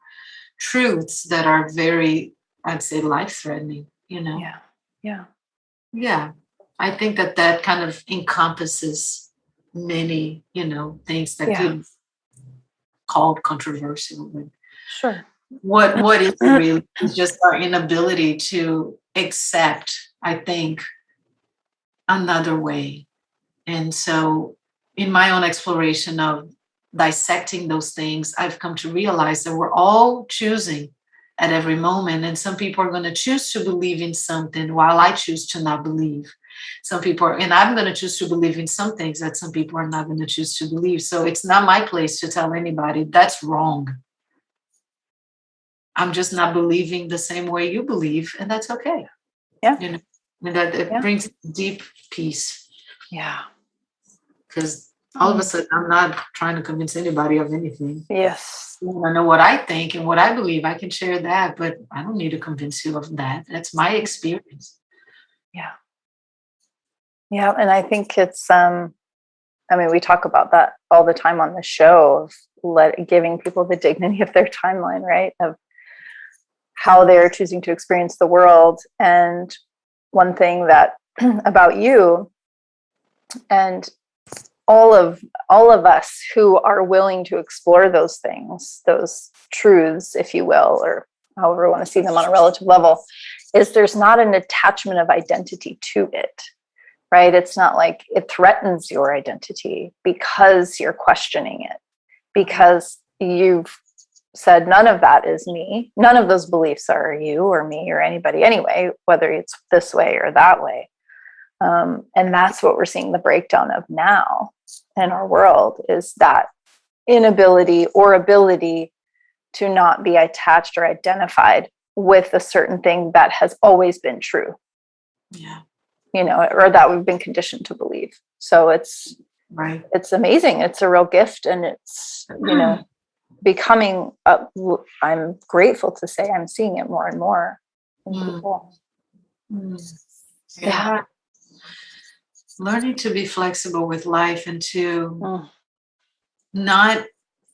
S3: truths that are very, I'd say, life-threatening, Yeah. I think that kind of encompasses many, things that could be called controversial. But
S2: sure.
S3: What is really is just our inability to accept, I think, another way. And so in my own exploration of dissecting those things, I've come to realize that we're all choosing at every moment. And some people are going to choose to believe in something while I choose to not believe. Some people are, and I'm going to choose to believe in some things that some people are not going to choose to believe. So it's not my place to tell anybody that's wrong. I'm just not believing the same way you believe, and that's okay.
S2: Yeah.
S3: And that it brings deep peace.
S2: Yeah.
S3: Because all of a sudden, I'm not trying to convince anybody of anything.
S2: Yes.
S3: I know what I think and what I believe. I can share that, but I don't need to convince you of that. That's my experience.
S2: Yeah. Yeah. And I think it's, we talk about that all the time on the show of giving people the dignity of their timeline, right? Of how they're choosing to experience the world. And one thing that about you and all of us who are willing to explore those things, those truths, if you will, or however you want to see them on a relative level, is there's not an attachment of identity to it, right? It's not like it threatens your identity because you're questioning it, because you've said none of that is me. None of those beliefs are you or me or anybody anyway, whether it's this way or that way. And that's what we're seeing the breakdown of now in our world, is that inability or ability to not be attached or identified with a certain thing that has always been true.
S3: Yeah.
S2: Or that we've been conditioned to believe. So it's
S3: right.
S2: It's amazing. It's a real gift. And it's, becoming, I'm grateful to say I'm seeing it more and more in people.
S3: Yeah. Learning to be flexible with life and to not,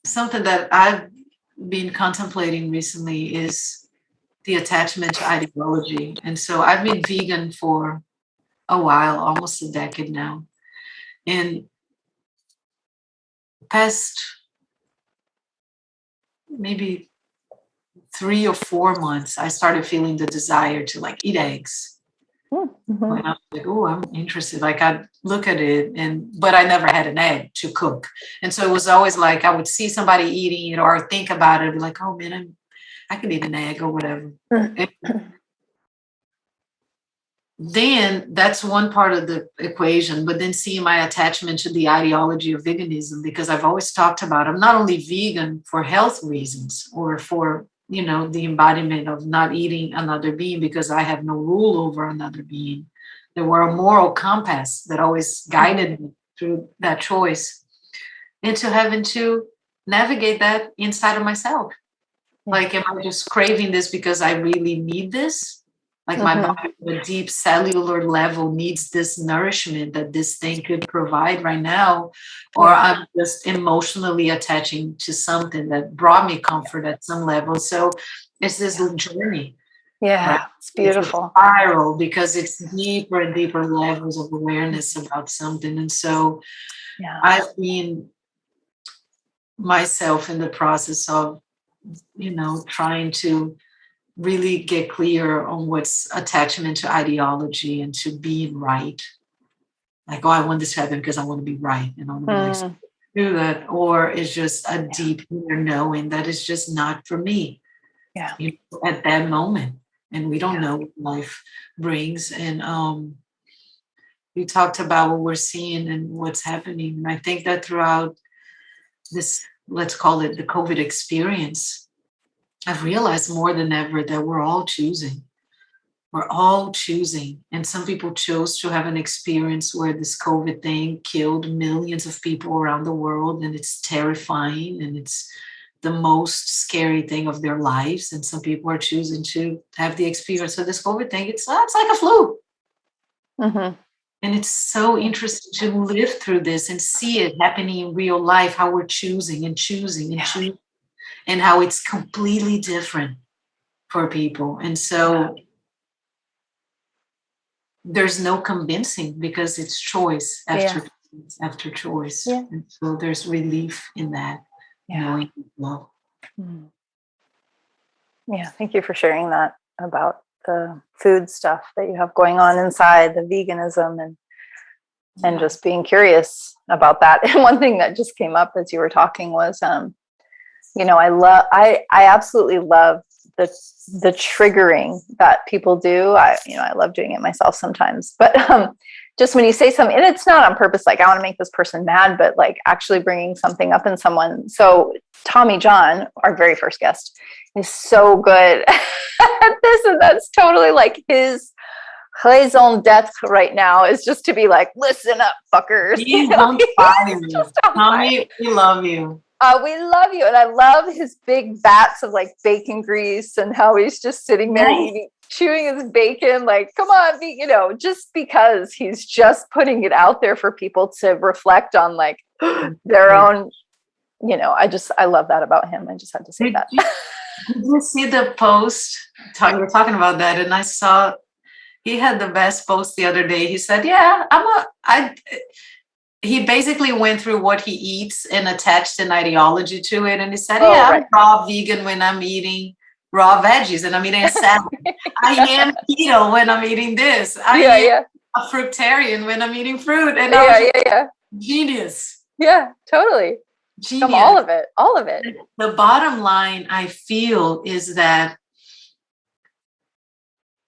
S3: something that I've been contemplating recently is the attachment to ideology. And so I've been vegan for a while, almost a decade now. And past maybe 3 or 4 months, I started feeling the desire to like eat eggs. And I was like, oh, I'm interested. Like I'd look at it, but I never had an egg to cook. And so it was always like I would see somebody eating it or think about it, and be like, oh man, I could eat an egg or whatever. Then that's one part of the equation, but then seeing my attachment to the ideology of veganism, because I've always talked about, I'm not only vegan for health reasons or for, the embodiment of not eating another being because I have no rule over another being. There were a moral compass that always guided me through that choice, and to having to navigate that inside of myself. Like, am I just craving this because I really need this? Like my body on a deep cellular level needs this nourishment that this thing could provide right now, or I'm just emotionally attaching to something that brought me comfort at some level. So it's this journey.
S2: Yeah, right? It's beautiful.
S3: It's a spiral because it's deeper and deeper levels of awareness about something. And so I've been myself in the process of, trying to really get clear on what's attachment to ideology and to being right. Like, oh, I want this to happen because I want to be right and I want to do that. Or it's just a deep inner knowing that it's just not for me at that moment. And we don't know what life brings. And we talked about what we're seeing and what's happening. And I think that throughout this, let's call it the COVID experience, I've realized more than ever that we're all choosing. We're all choosing. And some people chose to have an experience where this COVID thing killed millions of people around the world. And it's terrifying. And it's the most scary thing of their lives. And some people are choosing to have the experience of this COVID thing. It's like a flu. And it's so interesting to live through this and see it happening in real life, how we're choosing and choosing and choosing. And how it's completely different for people. And so there's no convincing because it's choice after choice. And so there's relief in that, knowing love.
S2: Yeah, thank you for sharing that about the food stuff that you have going on inside, the veganism and just being curious about that. And one thing that just came up as you were talking was I absolutely love the triggering that people do. I love doing it myself sometimes, but just when you say something, and it's not on purpose, like I want to make this person mad, but like actually bringing something up in someone. So Tommy John, our very first guest, is so good at this, and that's totally like his raison d'etre right now is just to be like, listen up, fuckers.
S3: Tommy, we love you.
S2: We love you. And I love his big vats of like bacon grease and how he's just sitting there chewing his bacon. Like, come on, just because he's just putting it out there for people to reflect on like their own, I love that about him. I just had to say that.
S3: Did you see the post? We were talking about that. And I saw he had the best post the other day. He said, he basically went through what he eats and attached an ideology to it. And he said, I'm raw vegan when I'm eating raw veggies and I'm eating a salad. I am keto when I'm eating this. I am a fruitarian when I'm eating fruit. And genius.
S2: Yeah, totally.
S3: Genius.
S2: All of it.
S3: The bottom line, I feel, is that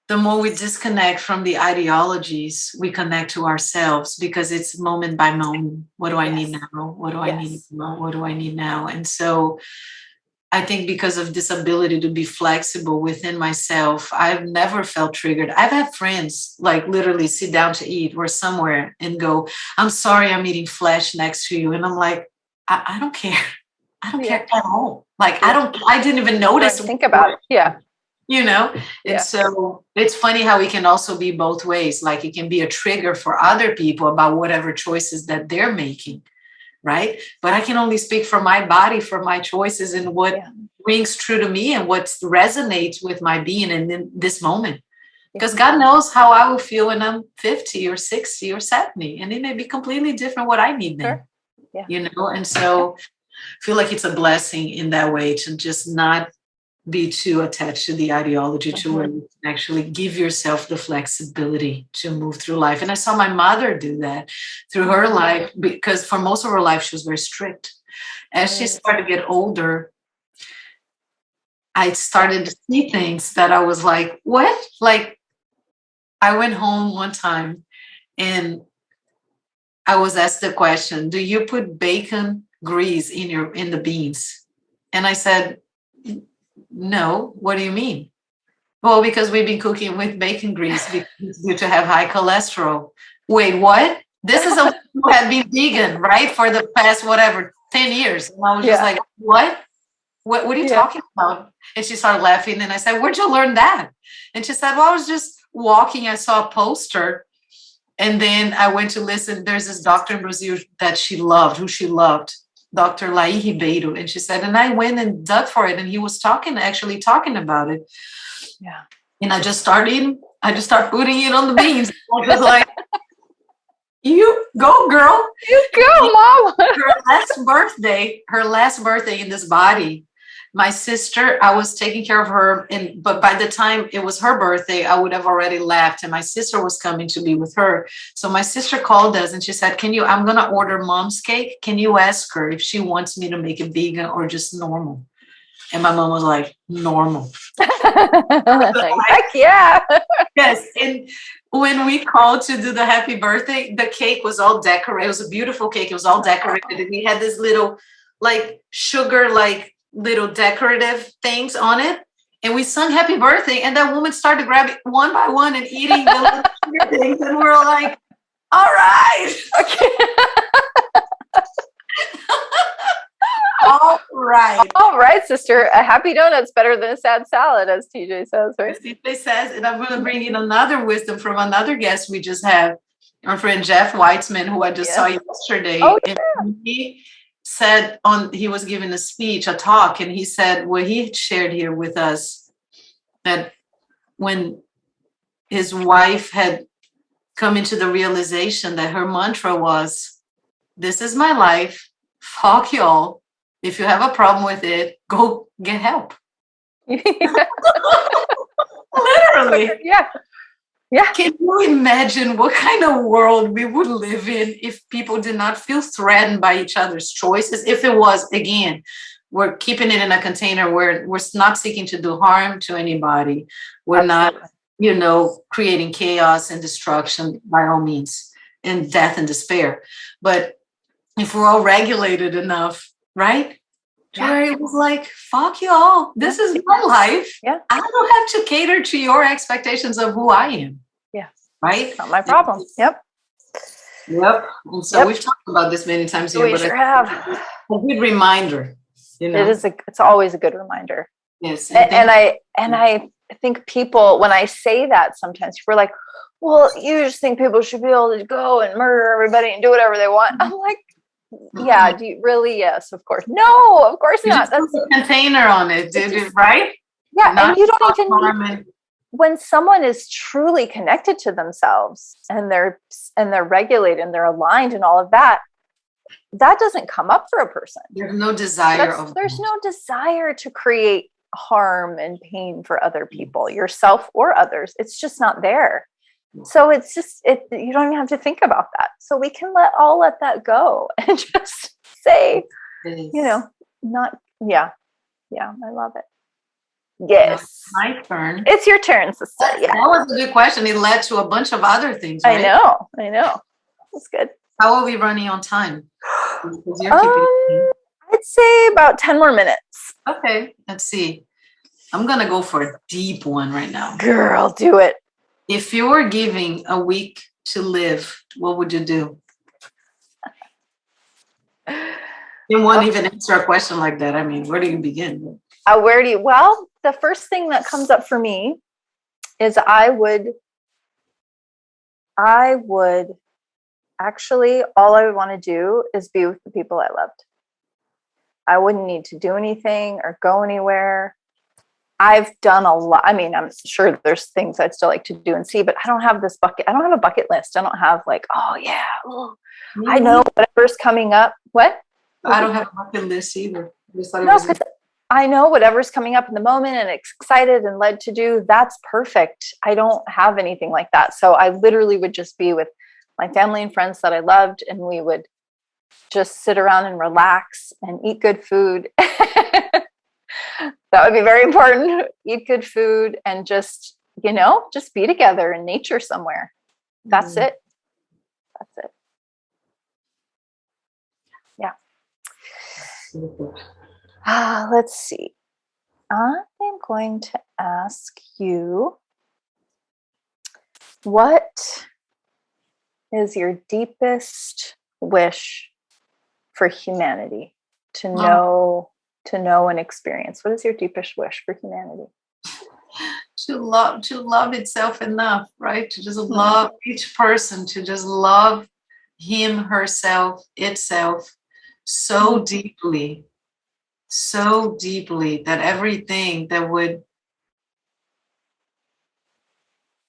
S3: the more we disconnect from the ideologies, we connect to ourselves because it's moment by moment. What do I need now? What do I need now? What do I need now? And so I think because of this ability to be flexible within myself, I've never felt triggered. I've had friends like literally sit down to eat or somewhere and go, I'm sorry, I'm eating flesh next to you. And I'm like, I don't care. I don't care at all. Like, I didn't even notice.
S2: Think about it. Yeah.
S3: You know, and so it's funny how it can also be both ways. Like it can be a trigger for other people about whatever choices that they're making, right? But I can only speak for my body, for my choices, and what rings true to me and what resonates with my being in this moment. Because God knows how I will feel when I'm 50 or 60 or 70, and it may be completely different what I need then. You know, and so I feel like it's a blessing in that way to just not be too attached to the ideology, to where you can actually give yourself the flexibility to move through life. And I saw my mother do that through her life, because for most of her life, she was very strict. As she started to get older, I started to see things that I was like, what? Like, I went home one time and I was asked the question, do you put bacon grease in the beans? And I said, no. What do you mean? Well, because we've been cooking with bacon grease because it's due to have high cholesterol. Wait, what? This is a who had been vegan, right, for the past 10 years. And I was just like, what? What are you talking about? And she started laughing. And I said, where'd you learn that? And she said, well, I was just walking. I saw a poster. And then I went to listen. There's this doctor in Brazil that she loved, Dr. Lai Ribeiro. And she said, and I went and dug for it. And he was actually talking about it.
S2: Yeah.
S3: And I just started putting it on the beans. I was like, you go, girl.
S2: You go, Mom.
S3: Her last birthday in this body, my sister, I was taking care of her. But by the time it was her birthday, I would have already left. And my sister was coming to be with her. So my sister called us and she said, I'm going to order Mom's cake. Can you ask her if she wants me to make it vegan or just normal? And my mom was like, normal.
S2: Heck yeah.
S3: Yes. And when we called to do the happy birthday, the cake was all decorated. It was a beautiful cake. It was all decorated. And we had this little sugar, little decorative things on it. And we sung happy birthday. And that woman started grabbing one by one and eating the little sugar things. And we were like, all right. Okay.
S2: All right, sister. A happy donut's better than a sad salad, as TJ says, right?
S3: As TJ says, and I'm going to bring in another wisdom from another guest we just had, our friend Jeff Weitzman, who I just saw yesterday.
S2: Oh, yeah.
S3: And he said he was giving a talk, and he said what he shared here with us, that when his wife had come into the realization that her mantra was, this is my life, fuck y'all. If you have a problem with it, go get help. Literally.
S2: Yeah.
S3: Can you imagine what kind of world we would live in if people did not feel threatened by each other's choices? If it was, again, we're keeping it in a container where we're not seeking to do harm to anybody. We're not, creating chaos and destruction by all means, and death and despair. But if we're all regulated enough, right? Where it was like, fuck you all. This is my life.
S2: Yeah.
S3: I don't have to cater to your expectations of who I am.
S2: Yeah.
S3: Right?
S2: It's not my problem. Yep.
S3: And so we've talked about this many times here.
S2: We sure have.
S3: A good reminder.
S2: It's always a good reminder.
S3: Yes.
S2: And I think people, when I say that, sometimes people are like, well, you just think people should be able to go and murder everybody and do whatever they want. I'm like, yeah, do you really? Yes, of course. No, of course not.
S3: That's a container on it, right?
S2: Yeah, and you don't even when someone is truly connected to themselves and they're regulated and they're aligned and all of that, that doesn't come up for a person.
S3: There's no desire
S2: there's no desire to create harm and pain for other people, yourself or others. It's just not there. So it's just you don't even have to think about that. So we can let that go and just say, not I love it. Yes.
S3: My turn.
S2: It's your turn, sister.
S3: That was a good question. It led to a bunch of other things, right?
S2: I know. That's good.
S3: How are we running on time?
S2: I'd say about 10 more minutes.
S3: Okay, let's see. I'm going to go for a deep one right now.
S2: Girl, do it.
S3: If you were giving a week to live, what would you do? You won't even answer a question like that. I mean, where do you begin?
S2: Well, the first thing that comes up for me is I would actually, all I would want to do is be with the people I loved. I wouldn't need to do anything or go anywhere. I've done a lot. I mean, I'm sure there's things I'd still like to do and see, but I don't have this bucket. I don't have a bucket list. I don't have like, oh yeah, I know whatever's coming up. What?
S3: I don't have a bucket list either.
S2: No, because I know whatever's coming up in the moment and excited and led to do, that's perfect. I don't have anything like that. So I literally would just be with my family and friends that I loved, and we would just sit around and relax and eat good food. That would be very important. Eat good food and just be together in nature somewhere. That's it. That's it. Yeah. Let's see. I am going to ask you, what is your deepest wish for humanity to know and experience? What is your deepest wish for humanity?
S3: To love itself enough, right? To just love each person, to just love him, herself, itself so deeply that everything that would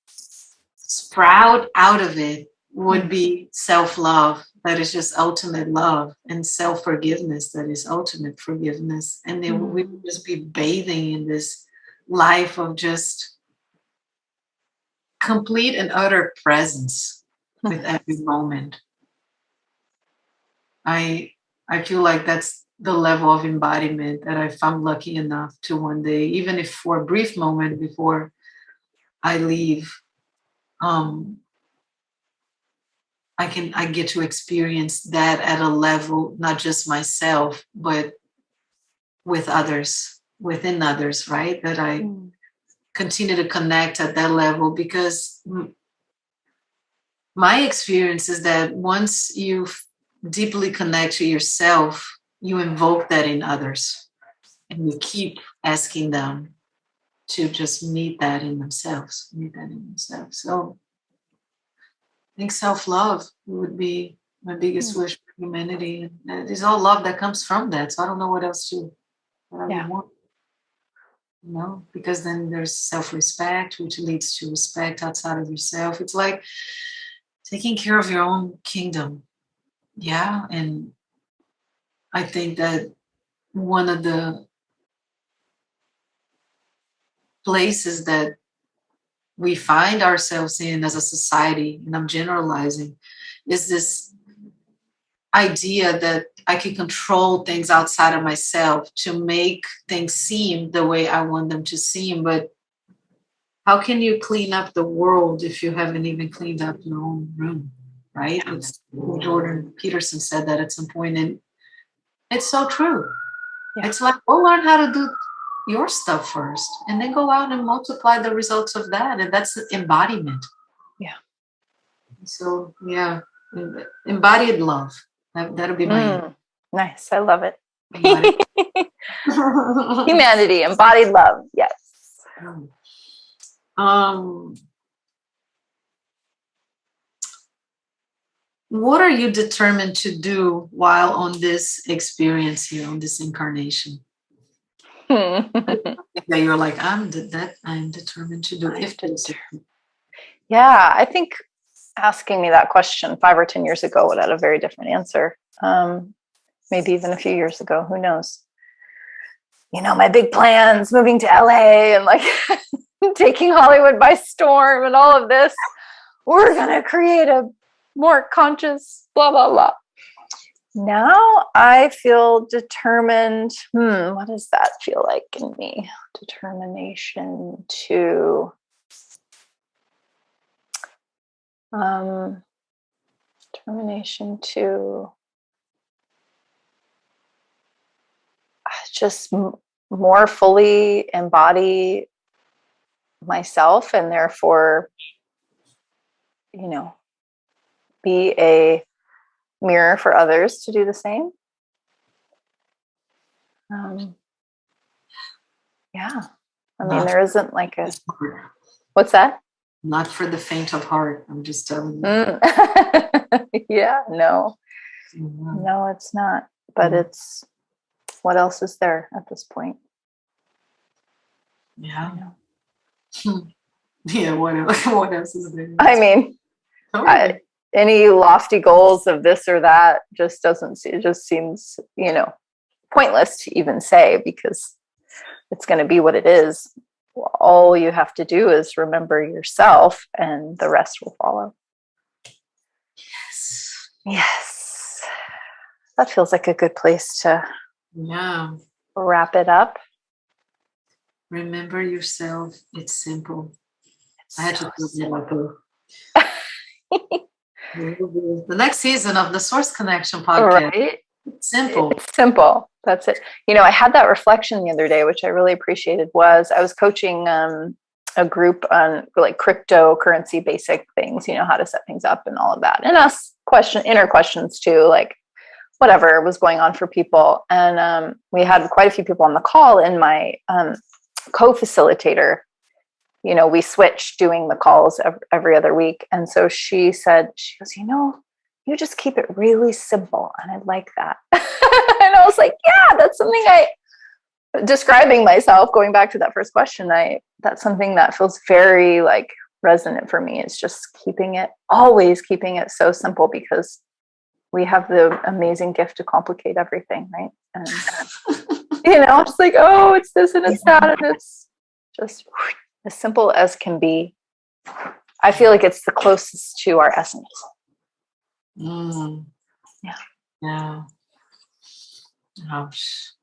S3: sprout out of it would be self-love, that is just ultimate love, and self-forgiveness, that is ultimate forgiveness. And then we would just be bathing in this life of just complete and utter presence with every moment. I feel like that's the level of embodiment that if I'm lucky enough to one day, even if for a brief moment before I leave, I get to experience that at a level, not just myself, but with others, within others, right? That I continue to connect at that level, because my experience is that once you deeply connect to yourself, you invoke that in others, and you keep asking them to just meet that in themselves. So I think self-love would be my biggest wish for humanity. And it's all love that comes from that. So I don't know what else to want. Because then there's self-respect, which leads to respect outside of yourself. It's like taking care of your own kingdom. Yeah. And I think that one of the places that we find ourselves in as a society, and I'm generalizing, is this idea that I can control things outside of myself to make things seem the way I want them to seem. But how can you clean up the world if you haven't even cleaned up your own room, right? Jordan Peterson said that at some point, and it's so true. Yeah. It's like, go learn how to do your stuff first, and then go out and multiply the results of that. And that's embodiment. Yeah. So, yeah, embodied love. That'll be my
S2: nice. I love it. Humanity, embodied love. Yes.
S3: What are you determined to do while on this experience here, on this incarnation? That you're like, I'm determined to do.
S2: Yeah, I think asking me that question 5 or 10 years ago would have had a very different answer. Maybe even a few years ago, who knows? My big plans, moving to LA and like taking Hollywood by storm and all of this. We're going to create a more conscious blah, blah, blah. Now I feel determined. What does that feel like in me? Determination to just more fully embody myself, and therefore, be a mirror for others to do the same. Yeah. I mean, there isn't like a, what's that?
S3: Not for the faint of heart. I'm just telling you.
S2: Yeah, no, no, it's not. But it's, what else is there at this point?
S3: Yeah. Yeah. What else is there?
S2: I mean, any lofty goals of this or that just doesn't, it just seems, pointless to even say, because it's going to be what it is. All you have to do is remember yourself, and the rest will follow. Yes. That feels like a good place to wrap it up.
S3: Remember yourself. It's simple. I had to put that up. The next season of the Source Connection podcast.
S2: Right?
S3: It's simple.
S2: It's simple. That's it. I had that reflection the other day, which I really appreciated. Was I was coaching a group on like cryptocurrency basic things, how to set things up and all of that, and us inner questions too, like whatever was going on for people. And we had quite a few people on the call, and my co-facilitator, we switched doing the calls every other week. And so she goes, you just keep it really simple. And I like that. And I was like, yeah, that's something describing myself, going back to that first question, that's something that feels very like resonant for me. It's just always keeping it so simple, because we have the amazing gift to complicate everything, right? And it's like, oh, it's this and it's that, and it's just as simple as can be. I feel like it's the closest to our essence.
S3: Yeah. Ouch.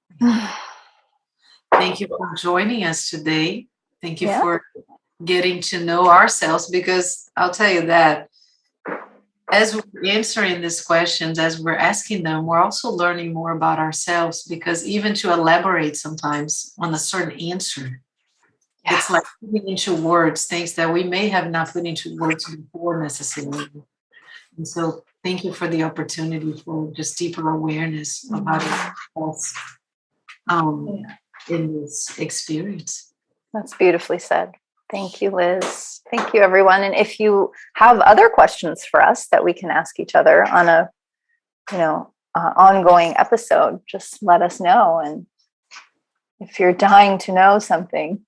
S3: Thank you for joining us today. Thank you for getting to know ourselves, because I'll tell you that as we're answering these questions, as we're asking them, we're also learning more about ourselves, because even to elaborate sometimes on a certain answer, it's like putting into words things that we may have not put into words before necessarily. And so thank you for the opportunity for just deeper awareness about us in this experience.
S2: That's beautifully said. Thank you, Liz. Thank you, everyone. And if you have other questions for us that we can ask each other on a, ongoing episode, just let us know. And if you're dying to know something,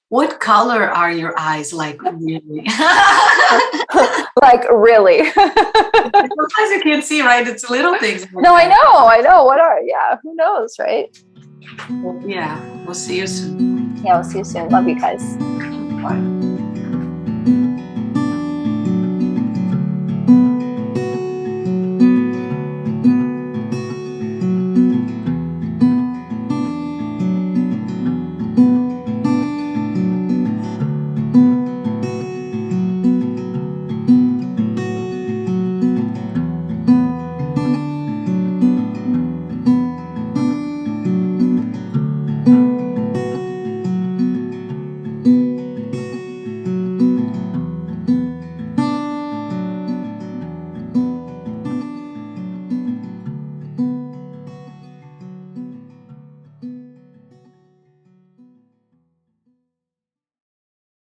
S3: what color are your eyes? Like really?
S2: Like really?
S3: Sometimes you can't see, right? It's little things.
S2: No, I know. Who knows, right?
S3: Well, yeah. We'll see you soon.
S2: Yeah, we'll see you soon. Love you guys.
S3: Bye.